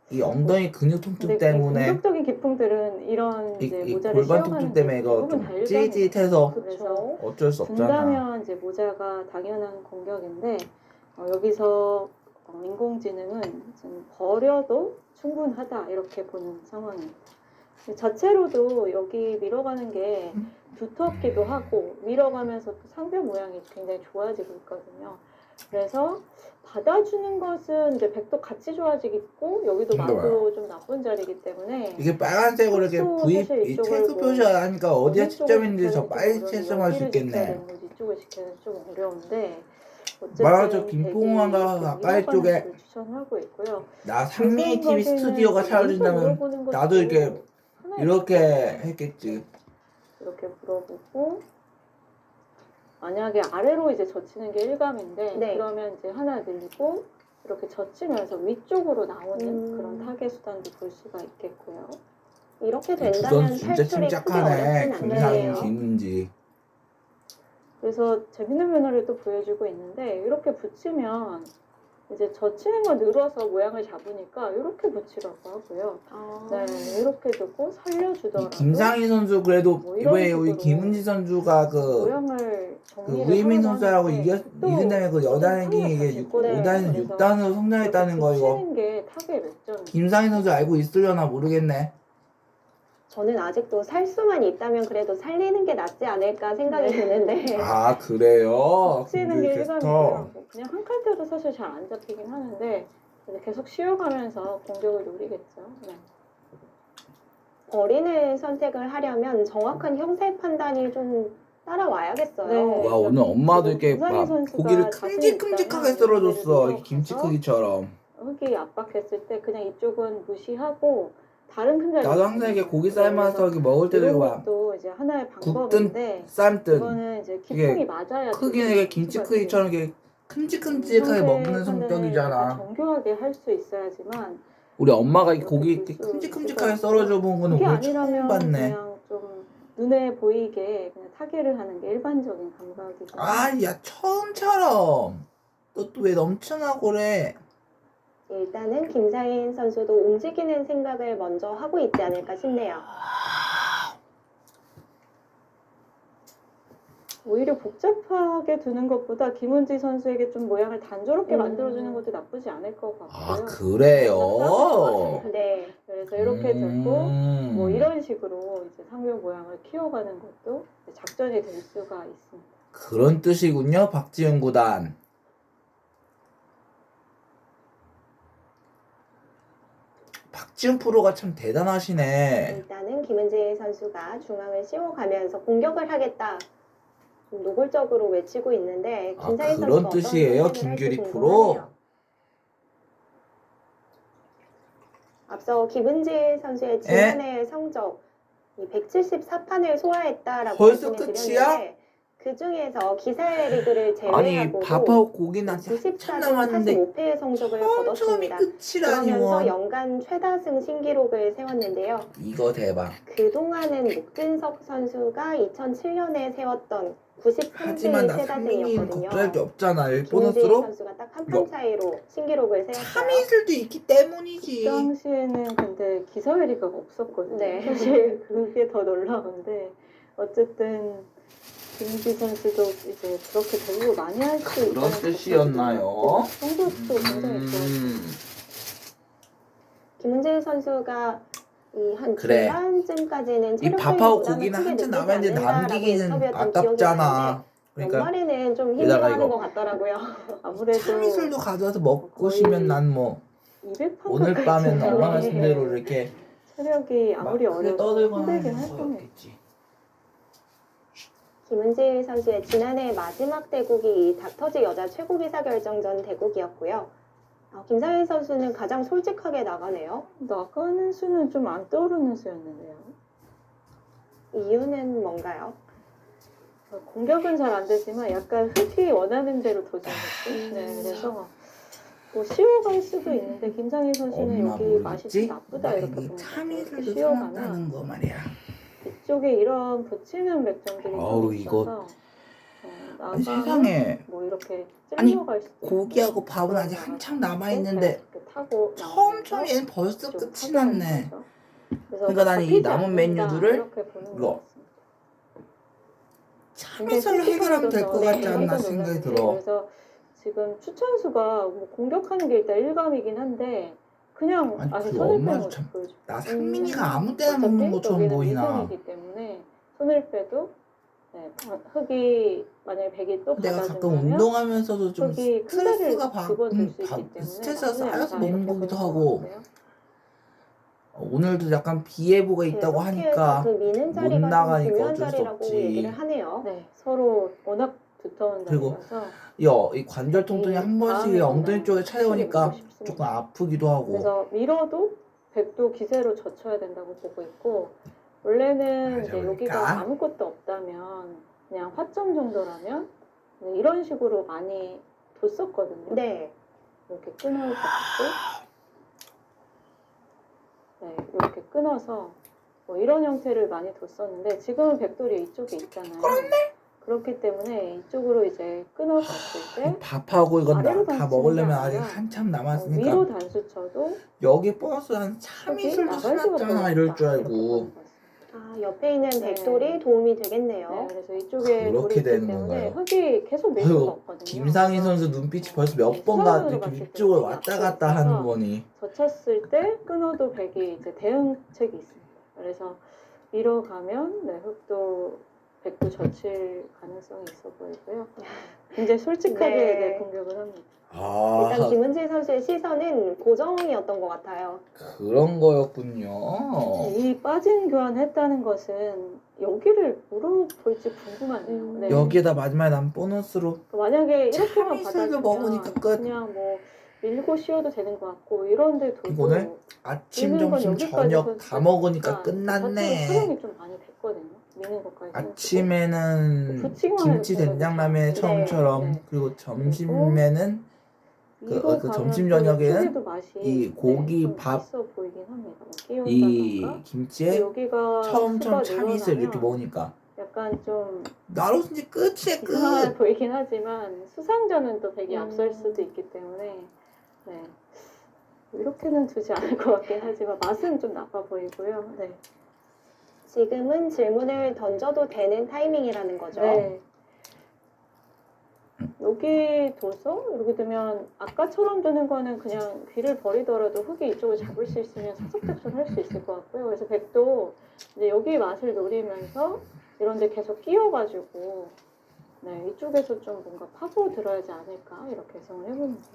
이 엉덩이 근육 통증 근데 이 때문에 공격적인 기풍들은 이런 이제 이 모자를 골반 씌워가는 통증 때문에 이거 대부분 다 좀 일감이에요. 찌릿찌릿해서 그래서 어쩔 수 없잖아. 준다면 이제 모자가 당연한 공격인데 여기서 인공지능은 좀 버려도 충분하다 이렇게 보는 상황입니다. 자체로도 여기 밀어가는 게 두텁기도 하고 밀어가면서 또 상표 모양이 굉장히 좋아지고 있거든요. 그래서 받아주는 것은 이제 백도 같이 좋아지겠고 여기도 근데 마도 좀 나쁜 자리이기 때문에 이게 빨간색으로 이렇게 또 V 사실 이 이쪽을 체크 뭐 표시하니까 어디가 어느 쪽을 채점인지 저 지켜야 빨리 될지 채점할 수 모르겠는데 있겠네. 어디를 지켜야 되는 건지 이쪽을 지키는 좀 어려운데 어쨌든 맞아, 김포공항가 백이 가까이 이런 쪽에 방식을 추천하고 있고요. 나 상민이 TV 거기는 스튜디오가 뭐 차려진다면 물어보는 것도 나도 이렇게 하나의 이렇게 방법이에요. 했겠지. 이렇게 물어보고 만약에 아래로 이제 젖히는 게 일감인데 네. 그러면 이제 하나 늘리고 이렇게 젖히면서 위쪽으로 나오는 음. 그런 타겟 수단도 볼 수가 있겠고요. 이렇게 이 두 된다면 선수 진짜 탈출이 크게 침착하네. 어렵진 김상희, 않네요. 김은지. 그래서 재밌는 면허를 또 보여주고 있는데 이렇게 붙이면 이제 젖히는 거 늘어서 모양을 잡으니까 이렇게 붙이라고 하고요. 네, 이렇게 두고 이 살려주더라도 김상희 선수 그래도 뭐 이런 왜 우리 식으로 김은지 선수가 그 모양을 정리를 우이민 하라고 선수하고 하는데 또 이긴 다음에 그 여자 랭킹이 이게 짚고 네. 5단에서 그래서 6단으로 성장했다는 거 이거 붙이는 게 타겟 몇 점? 김상희 선수 알고 있으려나 모르겠네. 저는 아직도 살 수만 있다면 그래도 살리는 게 낫지 않을까 생각이 네. 드는데 아 그래요? 붙이는 게 김주희 일감이고요. 캐스터. 뭐 그냥 한 칼때도 사실 잘 안 잡히긴 하는데 이제 계속 쉬어가면서 공격을 노리겠죠. 네. 버리는 선택을 하려면 정확한 형세 판단이 좀 따라와야겠어요. 네. 와 오늘 엄마도 이렇게 김상희 막 선수가 고기를 자신 큼직큼직하게 있다면 썰어줬어. 이렇게 이 김치 가서 크기처럼. 흙이 압박했을 때 그냥 이쪽은 무시하고 다른 큰 자리 나도 항상 이렇게 고기 삶아서 이렇게 먹을 때도 이런 이거 막 것도 이제 하나의 굽든 방법인데 삶든 이거는 이제 이게 기풍이 맞아야 크기는 이게 김치 크기처럼 이렇게 큼직큼직하게 먹는 성격이잖아. 정교하게 할 수 있어야지만 우리 엄마가 이 이렇게 고기 볼 이렇게 수 큼직큼직하게 있을 것 썰어줘 본 거는 그게 오늘 처음 아니라면 봤네. 그냥 좀 눈에 보이게 그냥 타개를 하는 게 일반적인 감각이고 아, 야 처음처럼 또 왜 넘쳐나고 그래. 일단은 김상인 선수도 움직이는 생각을 먼저 하고 있지 않을까 싶네요. 오히려 복잡하게 두는 것보다 김은지 선수에게 좀 모양을 단조롭게 만들어주는 것도 나쁘지 않을 것 같고요. 아 그래요? 네. 그래서 이렇게 두고 뭐 이런 식으로 이제 상묘 모양을 키워가는 것도 작전이 될 수가 있습니다. 그런 뜻이군요, 박지훈 구단. 박지훈 프로가 참 대단하시네. 일단은 김은지 선수가 중앙을 씌워가면서 공격을 하겠다. 좀 노골적으로 외치고 있는데 아, 김상인 그런 선수가 어떤 뜻이에요, 선택을 할지 김규리 프로? 궁금하네요. 앞서 김은지 선수의 지난해 성적 174판을 소화했다라고 벌써 말씀을 끝이야? 드렸는데 그 중에서 기사의 리그를 아니 제외하고도 밥하고 고기는 아직 한참 94전 남았는데 45패의 성적을 처음이 거뒀습니다. 끝이라니. 그러면서 연간 최다승 신기록을 세웠는데요. 이거 대박. 그동안은 목진석 선수가 2007년에 세웠던 하지만 93세의 나 상민이 최다승이었거든요. 걱정할 게 없잖아. 김은지 보너스로 선수가 딱 한 이거. 판 차이로 신기록을 세웠어요. 참이슬도 있기 때문이지. 그 당시에는 근데 기사회 리그가 없었거든요. 네. 사실 그게 더 놀라운데 어쨌든 김은지 선수도 이제 그렇게 대부분 많이 할 수 있다는 그런 뜻이었나요? 성적도 굉장히 좋았어요. 김은지 선수가 이 한 그래. 중반쯤까지는 이 체력적인 밥하고 부담을 고기는 크게 한참 느끼지 남았는데 않는다라고 남기기는 인터뷰했던 기억이 아깝잖아. 나는데 그러니까 연말에는 좀 힘이 게다가 하는 이거 것 같더라고요. 아무래도 참이슬도 가져와서 먹고 거의 싶으면 난 뭐 200판 오늘 밤엔 엄마 말씀대로 이렇게 체력이 막 아무리 크게 어려도 떠들거나 힘들긴 하는 할 건 겁니다. 없겠지. 김은지 선수의 지난해 마지막 대국이 이 닥터지 여자 최고기사 결정전 대국이었고요. 김상인 선수는 가장 솔직하게 나가네요. 나가는 수는 좀 안 떠오르는 수였는데요. 이유는 뭔가요? 공격은 잘 안 되지만 약간 흙이 원하는 대로 도전 느낌? 네, 그래서 뭐 쉬어갈 수도 있는데 김상희 선수는 엄마 여기 맛이 모르겠지? 나쁘다 나 이렇게 이 보면 참이슬도 쉬어가면 사놨다는 거 말이야. 이쪽에 이런 붙이는 맥점들이 어우, 좀 이거 있어서 아니, 나가면 세상에. 뭐 이렇게 아니, 찔러갈 수도 있고 고기하고 밥은 그런 아직 나가서 한참 남아있는데 이렇게 타고 처음처럼 나오면서 얘는 벌써 좀 끝이 타격을 났네. 하죠. 그래서 그러니까 나는 이 잡히지 남은 않는다, 메뉴들을 이렇게 보는 이거 것 같습니다. 참이슬로 해결하면 될 것 같지 않나 생각이 들어. 그래서 지금 추천수가 뭐 공격하는 게 일단 일감이긴 한데 그냥 아니, 아예 그 손을 엄마도 빼는 참- 것도 보여줘. 나 상민이가 아무 때나 먹는 것처럼 보이나. 이기 때문에 손을 빼도 네, 흙이 만약에 백이 또 내가 가끔 받아준다면 운동하면서도 좀 흙이 큰 스트레스가 자리를 두번 줄 수 있기 때문에 스트레스가 나중에 쌓여서 항상 먹는 이렇게 거기도 보는 하고. 것 같아요. 오늘도 약간 비예보가 있다고 계속해서 하니까 그 미는 못 자리가 좀 나가니까 중요한 어쩔 수 자리라고 없지. 얘기를 하네요. 네, 서로 워낙 붙어온다는 그리고 거라서 이 관절 통증이 한 번씩 다음에 엉덩이 쪽에 찾아오니까 확실히 믿고 싶습니다. 조금 아프기도 하고. 그래서 밀어도 백도 기세로 젖혀야 된다고 보고 있고, 원래는 이제 맞아, 여기가 그러니까. 아무것도 없다면 그냥 화점 정도라면 네, 이런 식으로 많이 뒀었거든요. 네. 이렇게 끊어서 네, 이렇게 끊어서 뭐 이런 형태를 많이 뒀었는데 지금은 백돌이 이쪽에 있잖아요. 그렇기 때문에 이쪽으로 이제 끊어졌을 때 밥하고 이건 아래로 다 단수치는 먹으려면 게 아직 아니라 한참 남았으니까 위로 단수 쳐도 여기 보너스 한 흙이 3이슬도 나갈 수밖에 살았잖아 이럴 줄 없다, 이렇게 알고. 보는 거죠. 아, 옆에 있는 네. 백돌이 도움이 되겠네요. 네, 그래서 이쪽에 그렇게 돌이 되는 있기 때문에 건가요? 흙이 계속 밀 수가 아유, 없거든요. 김상희 그래서 선수 눈빛이 벌써 몇 번 수상으로 이렇게 봤을 때 위쪽을 되게 왔다 갔다 앞서 하는 있어서 거니. 젖혔을 때 끊어도 백이 이제 대응책이 있습니다. 그래서 밀어가면 네, 흙도 백도 젖힐 가능성이 있어 보이고요. 굉장히 솔직하게 네. 네, 공격을 합니다. 일단 아, 김은지 선수의 시선은 고정이었던 것 같아요. 그런 거였군요. 이 빠진 교환했다는 것은 여기를 물어볼지 궁금하네요. 네. 여기에다 마지막에 난 보너스로 만약에 이렇게만 참이슬도 받아주면 먹으니까 끝. 그냥 뭐 밀고 쉬어도 되는 것 같고 이런데 둬도 오늘 아침, 미는 건 점심, 여기까지 저녁 다 먹으니까 자체로 끝났네. 촬영이 좀 많이 됐거든요. 미는 것까지 아침에는 붙이기만 해도 김치 공격이 된장라면 돼요. 처음처럼 네. 그리고 점심에는 위로 그 가면 점심 또 저녁에는 이쪽에도 맛이 이 고기 좀 밥, 있어 보이긴 합니다. 뭐 이 끼운다던가 김치에 여기가 처음처럼 수가 참이슬 이렇게 늘어나면 먹으니까 약간 좀 나로 이제 끝이야 이상해 끝. 보이긴 하지만 수상전은 또 백이 음. 앞설 수도 있기 때문에 네. 이렇게는 두지 않을 것 같긴 하지만 맛은 좀 나빠 보이고요. 네. 지금은 질문을 던져도 되는 타이밍이라는 거죠. 네. 여기 둬서 이렇게 되면 아까처럼 두는 거는 그냥 귀를 버리더라도 흙이 이쪽을 잡을 수 있으면 사석작전 할 수 있을 것 같고요. 그래서 백도 이제 여기 맛을 노리면서 이런 데 계속 끼워가지고 네, 이쪽에서 좀 뭔가 파고 들어야지 않을까 이렇게 예상을 해봅니다.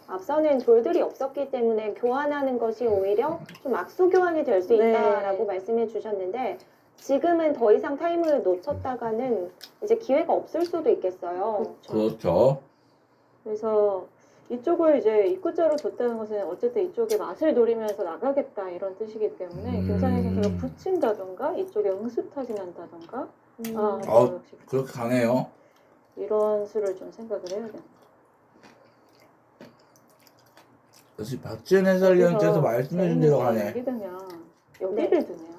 앞서는 돌들이 없었기 때문에 교환하는 것이 오히려 좀 악수 교환이 될 수 네. 있다라고 말씀해 주셨는데 지금은 더 이상 타임을 놓쳤다가는 이제 기회가 없을 수도 있겠어요. 그렇죠. 그래서 이쪽을 이제 입구자로 뒀다는 것은 어쨌든 이쪽에 맛을 노리면서 나가겠다 이런 뜻이기 때문에 김상희 선수가 붙인다던가 이쪽에 응수타기 난다던가 역시 그렇게 가네요. 이런 수를 좀 생각을 해야 됩니다. 역시 박지은 해설위원께서 말씀해준 대로 가네. 여기 두면 여기를 두네요.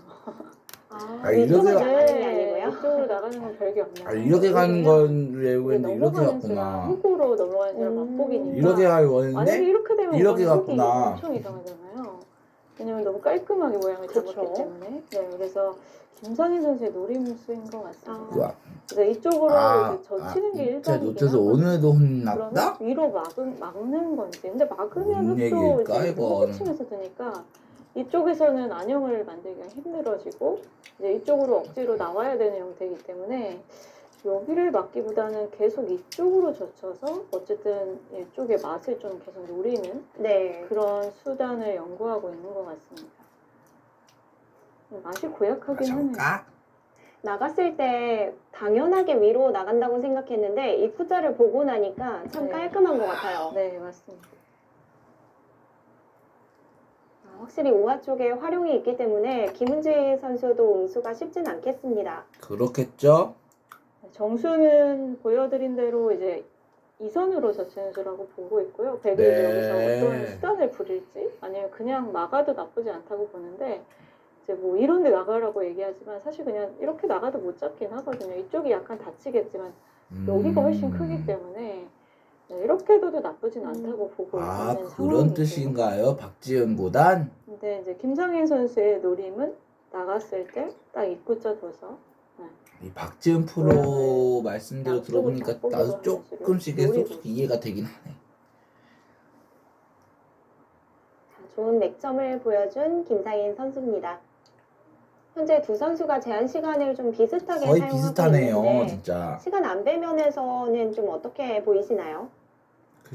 이쪽으로 이렇게 나가는 게 아니고요. 이쪽으로 나가는 건 별게 없네요. 이렇게 가는 건 이게 외우는데 이렇게 넘어가는 수랑 갔구나. 흙으로 넘어가는 수랑 맛보기니까 이렇게 갈 만약에 원인데 이렇게 되면 이렇게 이거는 흙이 갔구나. 엄청 이상하잖아요. 왜냐면 너무 깔끔하게 모양을 그쵸. 잡았기 때문에. 네, 그래서 김상희 선수의 노림수인 것 같습니다. 우와. 그래서 이쪽으로 이제 젖히는 게 진짜 일반이긴 놓쳐서 하거든요. 오늘도 혼났다? 그러면 위로 막는 건지. 근데 막으면 뭔 흙도 얘기일까, 이제 이건? 흙붙이면서 드니까 이쪽에서는 안형을 만들기가 힘들어지고 이제 이쪽으로 억지로 나와야 되는 형태이기 때문에 여기를 막기보다는 계속 이쪽으로 젖혀서 어쨌든 이쪽의 맛을 좀 계속 노리는 네. 그런 수단을 연구하고 있는 것 같습니다. 맛이 고약하긴 하네요. 마셔볼까? 나갔을 때 당연하게 위로 나간다고 생각했는데 입구자를 보고 나니까 참 네. 깔끔한 것 같아요. 네, 맞습니다. 확실히 우하 쪽에 활용이 있기 때문에 김은지 선수도 응수가 쉽진 않겠습니다. 그렇겠죠? 정수는 보여드린 대로 이제 이선으로 젖히는 수라고 보고 있고요. 백이 네. 이제 여기서 어떤 수단을 부릴지 아니면 그냥 막아도 나쁘지 않다고 보는데 이제 뭐 이런 데 나가라고 얘기하지만 사실 그냥 이렇게 나가도 못 잡긴 하거든요. 이쪽이 약간 다치겠지만 여기가 훨씬 크기 때문에 네, 이렇게 둬도 나쁘진 않다고 보고 아, 있는 그런 상황이고요. 뜻인가요? 박지은 구단? 근데 이제 김상현 선수의 노림은 나갔을 때 딱 입구자 둬서 이 박지은 프로 말씀대로 양쪽을 들어보니까 바꾸기도 나도 하는 조금씩 식으로 계속 노리고 이해가 되긴 하네. 좋은 맥점을 보여준 김상인 선수입니다. 현재 두 선수가 제한 시간을 좀 비슷하게 거의 사용하고 비슷하네요, 있는데 진짜. 시간 안배 면에서는 좀 어떻게 보이시나요?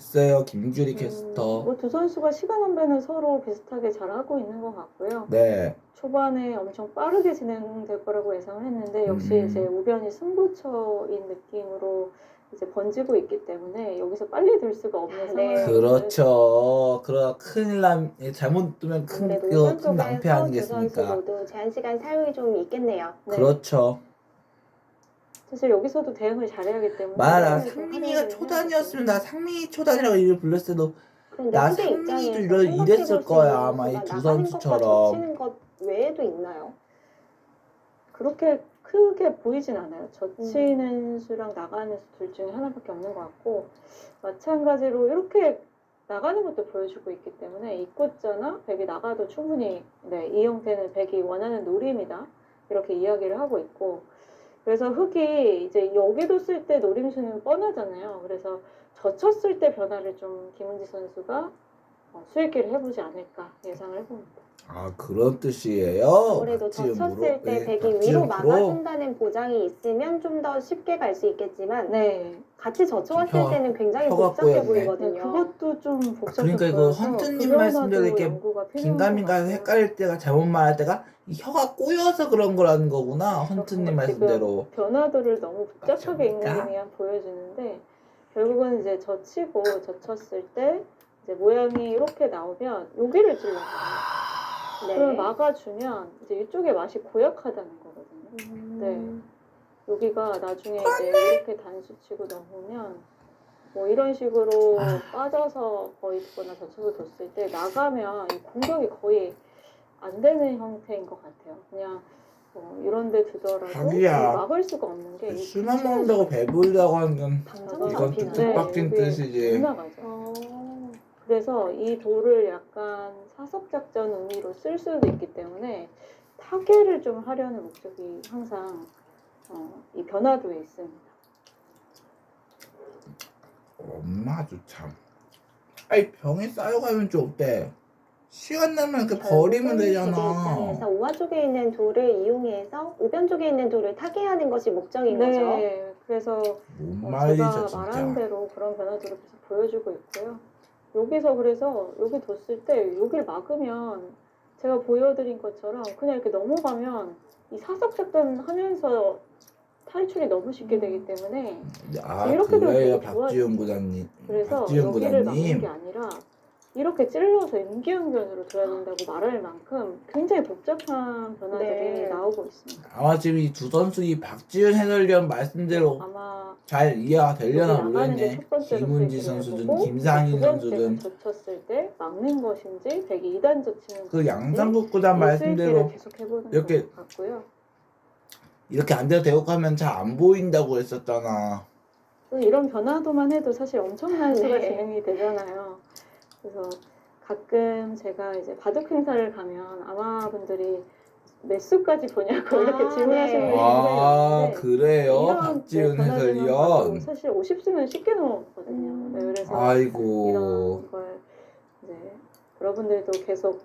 글쎄요, 김규리 캐스터. 뭐 두 선수가 시간 분배는 서로 비슷하게 잘 하고 있는 것 같고요. 네. 초반에 엄청 빠르게 진행될 거라고 예상을 했는데 역시 이제 우변이 승부처인 느낌으로 이제 번지고 있기 때문에 여기서 빨리 들 수가 없는 네. 상황이에요. 그렇죠. 그러다 큰일 잘못 두면 아무래도 큰 낭패 우선 쪽에서 두 선수 아니겠습니까? 모두 제한 시간 사용이 좀 있겠네요. 네. 그렇죠. 사실 여기서도 대응을 잘해야기 때문에 나 좀 상민이가 활약을 초단이었으면 나 상민이 초단이라고 이름을 불렀을 때도 그런데 나 후배 상민이도 입장에서 이랬을 생각해볼 수 거야, 있는 아마 이 선수가 두 나가는 것과 선수처럼. 젖히는 것 외에도 있나요? 그렇게 크게 보이진 않아요. 젖히는 수랑 나가는 수 둘 중에 하나밖에 없는 것 같고 마찬가지로 이렇게 나가는 것도 보여주고 있기 때문에 이꽃자나 백이 나가도 충분히 네, 이 형태는 백이 원하는 노림이다 이렇게 이야기를 하고 있고 그래서 흑이 이제 여기도 쓸 때 노림수는 뻔하잖아요. 그래서 젖혔을 때 변화를 좀 김은지 선수가 수익기를 해보지 않을까 예상을 해봅니다. 아, 그런 뜻이에요. 아무래도 젖혔을 때 네, 백이 위로 박지훈 프로. 막아준다는 보장이 있으면 좀 더 쉽게 갈 수 있겠지만 네, 같이 젖혀왔을 혀- 때는 굉장히 혀가 복잡해 꼬였네. 보이거든요. 그것도 좀 복잡해 그러니까 이거 보여서 헌트님 그 변화도 말씀대로 이렇게 연구가 필요한 것 긴가민가 같아요. 헷갈릴 때가 잘못 말할 때가 이 혀가 꼬여서 그런 거라는 거구나. 헌트님 말씀대로. 변화도를 너무 복잡하게 읽는 게 맞습니까? 그냥 보여주는데 결국은 이제 젖히고 젖혔을 때 이제 모양이 이렇게 나오면 여기를 찔러요. 네. 그럼 막아주면 이제 이쪽에 맛이 고약하다는 거거든요. 네. 여기가 나중에 이제 이렇게 단수치고 넘으면 뭐 이런 식으로 빠져서 거의 두거나 젖혀서 뒀을 때 나가면 이 공격이 거의 안 되는 형태인 것 같아요. 그냥 이런 데 두더라도 자기야, 막을 수가 없는 게 술만 먹는다고 배부르다고 하는 건 당장은 이건 잡히나요? 뜻밖인 여기 뜻이지. 못 나가죠. 그래서 이 돌을 약간 사석작전 의미로 쓸 수도 있기 때문에 타개를 좀 하려는 목적이 항상 이 변화도에 있습니다. 엄마도 참. 아이, 병에 쌓여가면 좀 어때? 시간 나면 이렇게 버리면 결국은 되잖아. 백의 입장에서 우화 쪽에 있는 돌을 이용해서 우변 쪽에 있는 돌을 타개하는 것이 목적인 거죠. 네, 그래서 뭔 말이죠, 제가 말한 진짜. 대로 그런 변화도를 계속 보여주고 있고요. 여기서 그래서 여기 뒀을 때 여기를 막으면 제가 보여드린 것처럼 그냥 이렇게 넘어가면 이 사석작전 하면서 탈출이 너무 쉽게 되기 때문에 아, 이렇게 되면 그래요, 되게 박지훈 구단님. 그래서 박지훈 여기를 막는 구단님. 게 아니라 이렇게 찔러서 임기응변으로 둬야 된다고 말할 만큼 굉장히 복잡한 변화들이 네. 나오고 있습니다. 아마 지금 이 두 선수 이 박지훈 해설위원 말씀대로 아마 잘 이해가 되려나 여기 나가는 게 모르겠네. 첫 번째로 김은지 수익을 선수든 해보고 김상인 두 번째가 선수든 젖혔을 때 막는 것인지 백이 2단 젖히는 그 것인지 양상국 구단 말씀대로 계속 해보는 이렇게 것 같고요. 이렇게 안 돼도 대국하면 잘 안 보인다고 했었잖아. 이런 변화도만 해도 사실 엄청난 수가 네. 진행이 되잖아요. 그래서 가끔 제가 이제 바둑 행사를 가면 아마분들이 몇 수까지 보냐고 이렇게 질문하시는 네. 분이 아, 굉장히 그래요? 많은데 박지훈 변화들만 봐도 해설위원. 사실 50수는 쉽게 넘었거든요. 네, 그래서 아이고. 이런 걸 이제 여러분들도 계속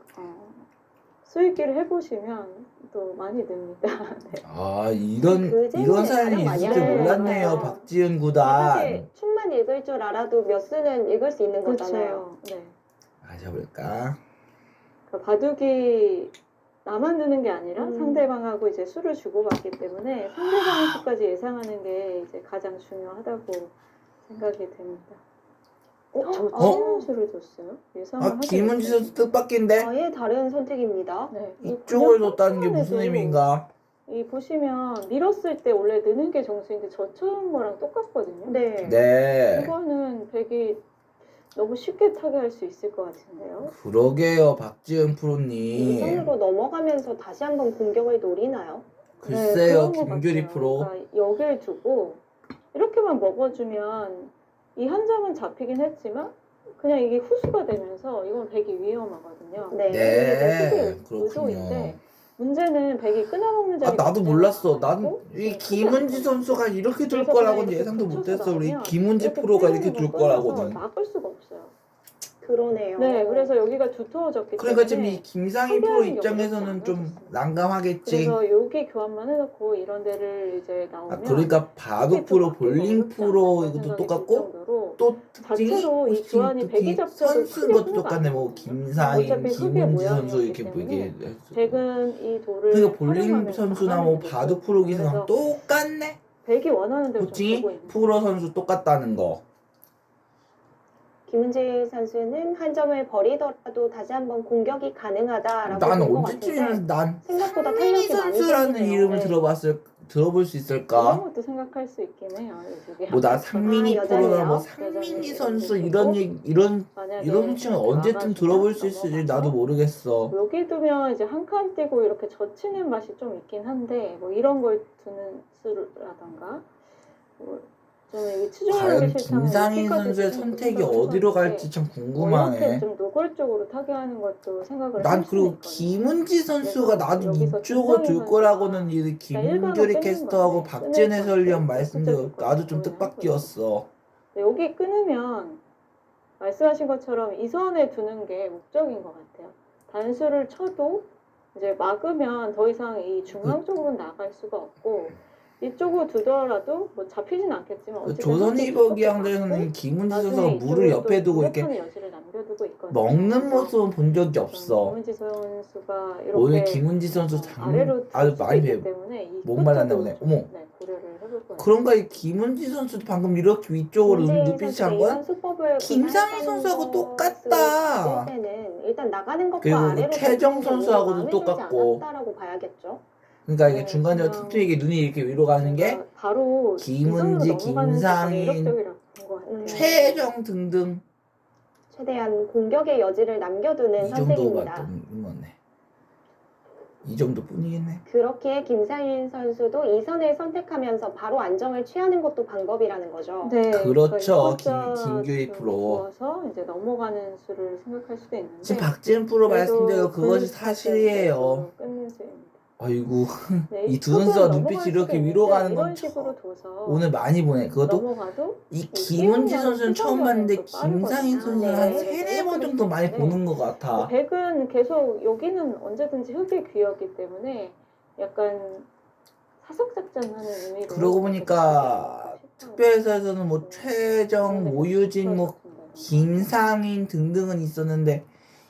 수익기를 해보시면 또 많이 듭니다. 네. 아, 이런 그 이런 질문을 사연이 가장 있을 많이 줄 하는 몰랐네요, 거예요. 박지훈 구단. 사실 춤만 읽을 줄 알아도 몇 수는 읽을 수 있는 거잖아요. 그렇죠. 네. 마셔볼까? 그러니까 바둑이 나만 두는 게 아니라 음. 상대방하고 이제 수를 주고받기 때문에 상대방의 수까지 예상하는 게 이제 가장 중요하다고 생각이 됩니다. 저 치는 수를 뒀어요? 예상을 아, 하지 김은지 못했어요. 선수 뜻밖인데 아예 다른 선택입니다. 네. 이쪽을 그냥 뒀다는 게 무슨 평판에도 의미인가? 이 보시면 밀었을 때 원래 느는 게 정수인데 젖혀온 거랑 똑같거든요. 네. 네. 이거는 백이 너무 쉽게 타개할 수 있을 것 같은데요. 그러게요, 박지훈 이 프로님. 선으로 넘어가면서 다시 한번 공격을 노리나요? 글쎄요, 그런 것 김규리 같아요. 프로. 그러니까 여길 두고 이렇게만 먹어주면 이 한 점은 잡히긴 했지만 그냥 이게 후수가 되면서 이건 백이 위험하거든요. 네. 네, 그렇군요. 의도인데 문제는 백이 끊어먹는 아, 자리. 나도 몰랐어. 난 이 김은지 선수가 이렇게 둘 그래서 거라고는 그냥 예상도 이렇게 못했어. 우리 붙여서 김은지 이렇게 프로가 이렇게 끊어먹는 둘 거 끊어서 거라고는. 막을 수가 없어요. 그러네요. 네, 그래서 여기가 두터워졌기 그러니까 지금 때문에 이 김상희 프로 소개하는 입장에서는 좀 경우가 난감하겠지. 그래서 여기 교환만 해놓고 이런 데를 이제 아, 나오면 그러니까 바둑 프로, 볼링 프로 이것도 똑같고 또 특징이 자체로 이 교환이 백이 잡혀도 선수 크게 것도 후회가 똑같네. 안 뭐 나거든요. 김상인, 어차피 흙의 김은지 선수 모양이었기 이렇게 뭐 때문에 이게 백은 이 돌을 그러니까 볼링 활용하면서 선수나 나가는 뭐 게 바둑 좋거든요. 프로 기수랑 그래서 똑같네. 백이 원하는 대로 좀 특징이 되고 있는 프로 선수 똑같다는 거. 김은지 선수는 한 점을 버리더라도 다시 한번 공격이 가능하다라고 난 본 것 언제쯤이면 같은데 난 생각보다 상민이 탄력이 많이 선수라는 생기네요. 이름을 네. 들어볼 수 그런 있을까? 것도 생각할 수 있긴 해요. 이쪽에 뭐 나 합쳐서. 상민이 아, 프로나 뭐 여전히요? 상민이 여전히 선수 이런 이런 게 얘기 이런 만약에 칭은 이렇게 언제쯤 나가주면 들어볼 수 있을지 넘어가서 나도 모르겠어. 여기 두면 이제 한 칸 띄고 이렇게 젖히는 맛이 좀 있긴 한데 뭐 이런 걸 두는 수라던가 저는 이게 치중하는 게 과연 싫다면 김상희 이렇게까지 선수의 두는 선택이 생각을 어디로 해봤는데 갈지 참 뭐 이렇게 궁금하네. 좀 노골적으로 타격하는 것도 생각을 난 할 수는 그리고 있거든요. 김은지 선수가 그래서 나도 여기서 이쪽을 김상희 둘 선수가 거라고는 이 일관을 김규리 끊는 캐스터하고 건데 박지은 끊을 해설위원 건지 말씀대로 어떻게 될 나도 좀 건지 뜻밖이었어. 여기 끊으면 말씀하신 것처럼 이 선에 두는 게 목적인 것 같아요. 단수를 쳐도 이제 막으면 더 이상 이 중앙 쪽으로 나갈 수가 없고 이쪽으로 두더라도 뭐 잡히진 않겠지만 그 어쨌든 조선일보기 항대에서는 김은지 선수가 물을 옆에 두고 이렇게 여지를 남겨두고 있거든요. 먹는 그래서 모습은 본 적이 없어. 김은지 선수가 오늘 이렇게 김은지 선수 아래로 둘 아주 수도 많이 있기 배워. 때문에 이 목말랐나 끝도 보네. 좀, 어머. 네, 고려를 해볼 거예요. 그런가 이 김은지 선수도 방금 이렇게 위쪽으로 김은지 눈빛이 선수가 한 이런 건 수법을 김상희 구사했다는 선수하고 것을 똑같다. 봤을 때는 일단 나가는 것과 그리고 그 아래로 최정 던지는 게 선수하고도 오히려 마음에 들지 똑같고. 않았다라고 봐야겠죠. 그러니까 이게 네, 중간중간 그냥 틈틈이 눈이 이렇게 위로 가는 게 뭔가 바로 김은지, 이선으로 넘어가는 게 가장 김상인, 이력적이라고 본 것 같아요. 최정 등등 최대한 공격의 여지를 남겨두는 이 정도가 선택입니다. 좀 거네. 이 정도뿐이겠네. 그렇게 김상인 선수도 이 선을 선택하면서 바로 안정을 취하는 것도 방법이라는 거죠. 네, 그렇죠. 그러니까 김규리 좀 프로. 두어서 이제 넘어가는 수를 생각할 수도 있는데 지금 박지은 프로 그래도 말씀대로 그것이 분위기가 사실이에요. 끊는 수입니다. 아이고 네, 이 두 선수가 넘어갈 눈빛이 수도 이렇게 있는데 위로 가는 건 이런 식으로 둬서 오늘 많이 보네. 그것도 넘어가도 이 이 김은지 휘어나가는 선수는 처음 시선 봤는데 경향이 또 빠르거든요. 김상인 선수는 한 네. 세네 번 정도 많이 네. 보는 것 같아. 백은 계속 여기는 언제든지 흙의 귀였기 때문에 약간 사석작전하는 의미로 그러고 보니까 특별해서는 뭐 최정, 모유진, 뭐 김상인 등등은 있었는데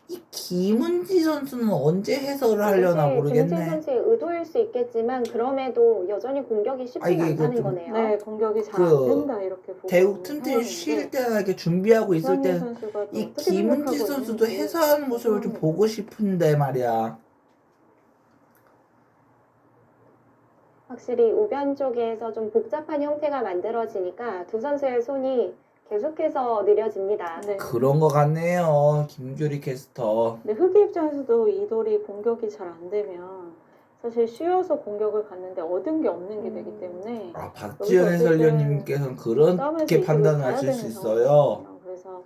이 김은지 선수는 언제 해설을 하려나 김은지 모르겠네. 선수의 의도일 수 있겠지만 그럼에도 여전히 공격이 쉽지 이게 않다는 좀- 거네요. 네, 공격이 잘 그 안 된다 이렇게 보고 대국 있는 틈틈이 쉴 상황인데 때나 이렇게 준비하고 있을 때 선수가 또 이 어떻게 김은지 생각하고 선수도 있는지 해설하는 모습을 좀 궁금합니다. 보고 싶은데 말이야. 확실히 우변 쪽에서 좀 복잡한 형태가 만들어지니까 두 선수의 손이 계속해서 느려집니다. 네. 그런 거 같네요. 김규리 캐스터. 근데 흑의 입장에서도 이 돌이 공격이 잘 안 되면 사실 쉬어서 공격을 갔는데 얻은 게 없는 게 되기 때문에 아, 박지현 해설위원님께서는 그렇게 판단을 하실 수 있어요. 상황이거든요. 그래서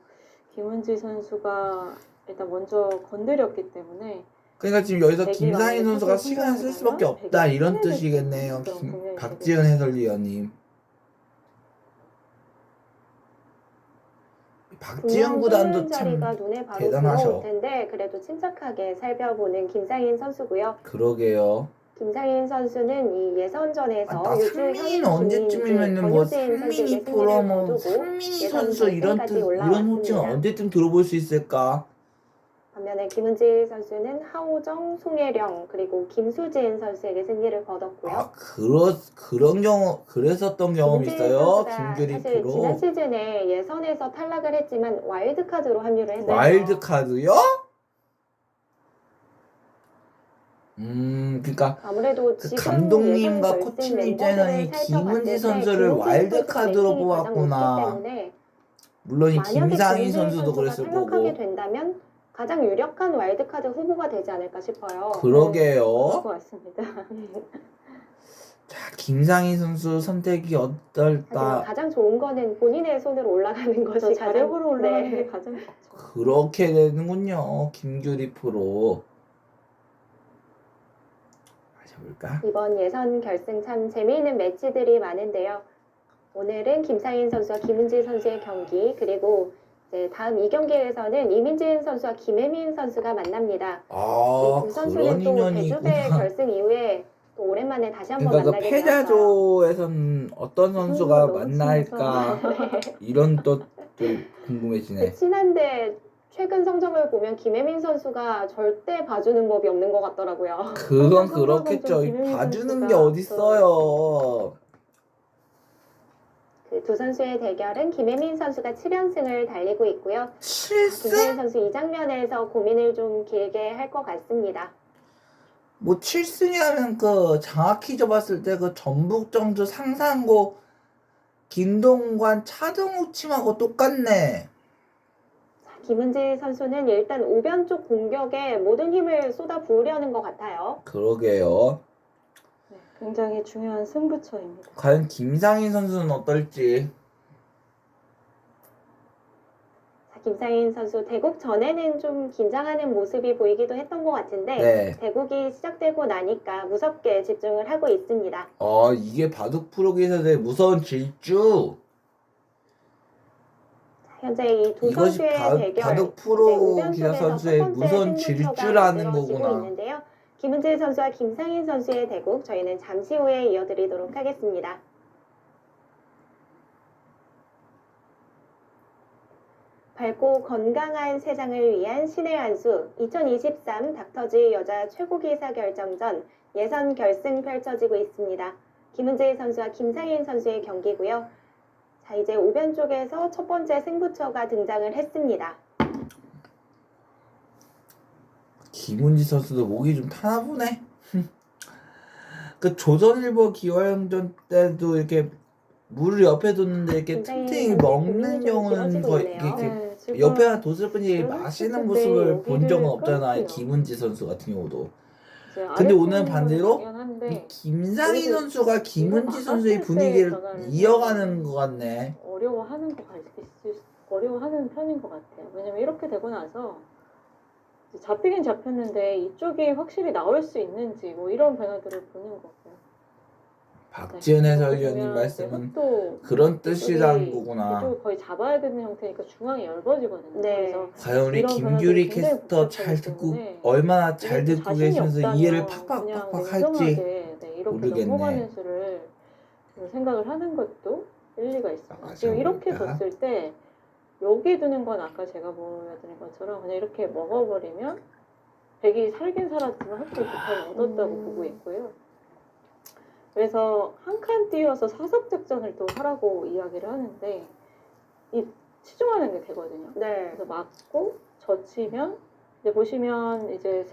김은지 선수가 일단 먼저 건드렸기 때문에 그러니까 지금 여기서 백이 김상희 만약에 선수가 사실 시간을 쓸 수밖에 성공을 없다 하면 이런 백이 뜻이겠네요. 그런 국면이 박지현 해설위원님. 박지현 구단도 자리가 참 눈에 바로 대단하셔. 들어올 텐데 그래도 침착하게 살펴보는 김상인 선수고요. 그러게요. 김상인 선수는 이 예선전에서 나 유주 상민이는 현민, 언제쯤이면은 뭐 권유진 선수에게 상민이 승리를 프로 뭐 거두고 상민이 예선 선수 이런 결승까지 뜻 이런 올라왔습니다. 호칭은 언제쯤 들어볼 수 있을까? 반면에 김은지 선수는 하호정, 송혜령 그리고 김수진 선수에게 승리를 거뒀고요. 아 그런 경우 그랬었던 경험이 김은지 있어요. 선수가 김규리 사실 프로. 지난 시즌에 예선에서 탈락을 했지만 와일드카드로 합류를 했어요. 와일드 카드요? 그러니까 아무래도 그 지금 감독님과 예선 코치님 결승 입장에서는 이 멤버들을 김은지 살펴봤을 때 선수를 김은지 와일드 선수가 카드로 랭킹이 가장 높기 뽑았구나. 때문에 물론 이 만약에 김상희 김은지 선수도 선수가 그랬을 탈락하게 거고. 된다면 가장 유력한 와일드카드 후보가 되지 않을까 싶어요. 그럴 그러게요. 것 같습니다. 자, 김상희 선수 선택이 하지만 어떨까? 가장 좋은 거는 본인의 손으로 올라가는 것이 그래서 자력으로 올라가는 네. 게 가장 좋죠. 그렇게 되는군요. 김규리 프로. 마셔볼까? 이번 예선 결승 참 재미있는 매치들이 많은데요. 오늘은 김상인 선수와 김은지 선수의 경기 그리고 이제 다음 2경기에서는 이민진 선수와 김혜민 선수가 만납니다. 아, 이 두 선수는 그런 또 인연이 대조대 있구나. 결승 이후에 또 오랜만에 다시 한번 그러니까 그 만나게 되었어요. 패자조에선 어떤 선수가 너무 만날까 이런 것들 궁금해지네. 친한데 최근 성적을 보면 김혜민 선수가 절대 봐주는 법이 없는 것 같더라고요. 그건 성적은 그렇겠죠. 좀 김혜민 봐주는 선수가 게 어딨어요. 그 두 선수의 대결은 김혜민 선수가 7연승을 달리고 있고요. 김상현 7승? 선수 이 장면에서 고민을 좀 길게 할 것 같습니다. 뭐 7승이라면 그 장학희 접었을 때 그 전북정주 상상고 김동관 차동욱 팀하고 똑같네. 김은지 선수는 일단 우변 쪽 공격에 모든 힘을 쏟아 부으려는 것 같아요. 그러게요. 네, 굉장히 중요한 승부처입니다. 과연 김상인 선수는 어떨지. 자, 김상인 선수 대국 전에는 좀 긴장하는 모습이 보이기도 했던 것 같은데 네. 대국이 시작되고 나니까 무섭게 집중을 하고 있습니다. 이게 바둑 프로기에서의 무서운 질주. 현재 이 두 이것이 선수의 대결 바둑 이제 프로 우변 기사 쪽에서 첫 선수의 번째 무서운 승부처가 질주라는 만들어지고 거구나. 있는데요. 김은지 선수와 김상인 선수의 대국 저희는 잠시 후에 이어드리도록 하겠습니다. 밝고 건강한 세상을 위한 신의 한수 2023 닥터지 여자 최고기사 결정전 예선 결승 펼쳐지고 있습니다. 김은지 선수와 김상인 선수의 경기고요. 자, 이제 우변 쪽에서 첫 번째 승부처가 등장을 했습니다. 김은지 선수도 목이 좀 타나 보네. 그 조선일보 기화영전 때도 이렇게 물을 옆에 뒀는데 이렇게 굉장히 틈틈이 현재 먹는 고민이 좀 경우는 길어지고 거의 있네요. 이렇게 네, 지금 옆에 하나 뒀을 뿐이지 이렇게 마시는 때 모습을 본 적은 여기를 없잖아. 이 끊고요. 김은지 선수 같은 경우도. 이제 근데 오늘 아랫부분은 반대로 당연한데 이 김상희 여기서 선수가 김은지 선수의 막았을 때 분위기를 전환을 이어가는 것 같네. 어려워하는 편인 것 같아요. 왜냐면 이렇게 되고 나서 이제 잡히긴 잡혔는데 이쪽이 확실히 나올 수 있는지 뭐 이런 변화들을 보는 거고요. 박지은 네, 해설위원님 보면 말씀은 또 그런 뜻이란 거구나. 이쪽을 거의 잡아야 되는 형태니까 중앙이 얇아지거든요. 네. 그래서 과연 우리 이런 김규리 변화들이 굉장히 캐스터 잘 복잡하기 듣고 때문에 얼마나 잘 이것도 듣고 자신이 계시면서 없다면 이해를 그냥 팍팍팍팍 할지 냉정하게 이렇게 모르겠네. 넘어가는 수를 생각을 하는 것도 일리가 있습니다. 지금 맞아, 이렇게 그러니까. 뒀을 때 여기 두는 건 아까 제가 보여드린 것처럼 그냥 이렇게 먹어버리면 백이 살긴 살았지만 확실히 득표를 얻었다고 보고 있고요. 그래서 한 칸 띄워서 사석 작전을 또 하라고 이야기를 하는데 이 치중하는 게 되거든요. 네. 그래서 맞고 젖히면 이제 보시면 이제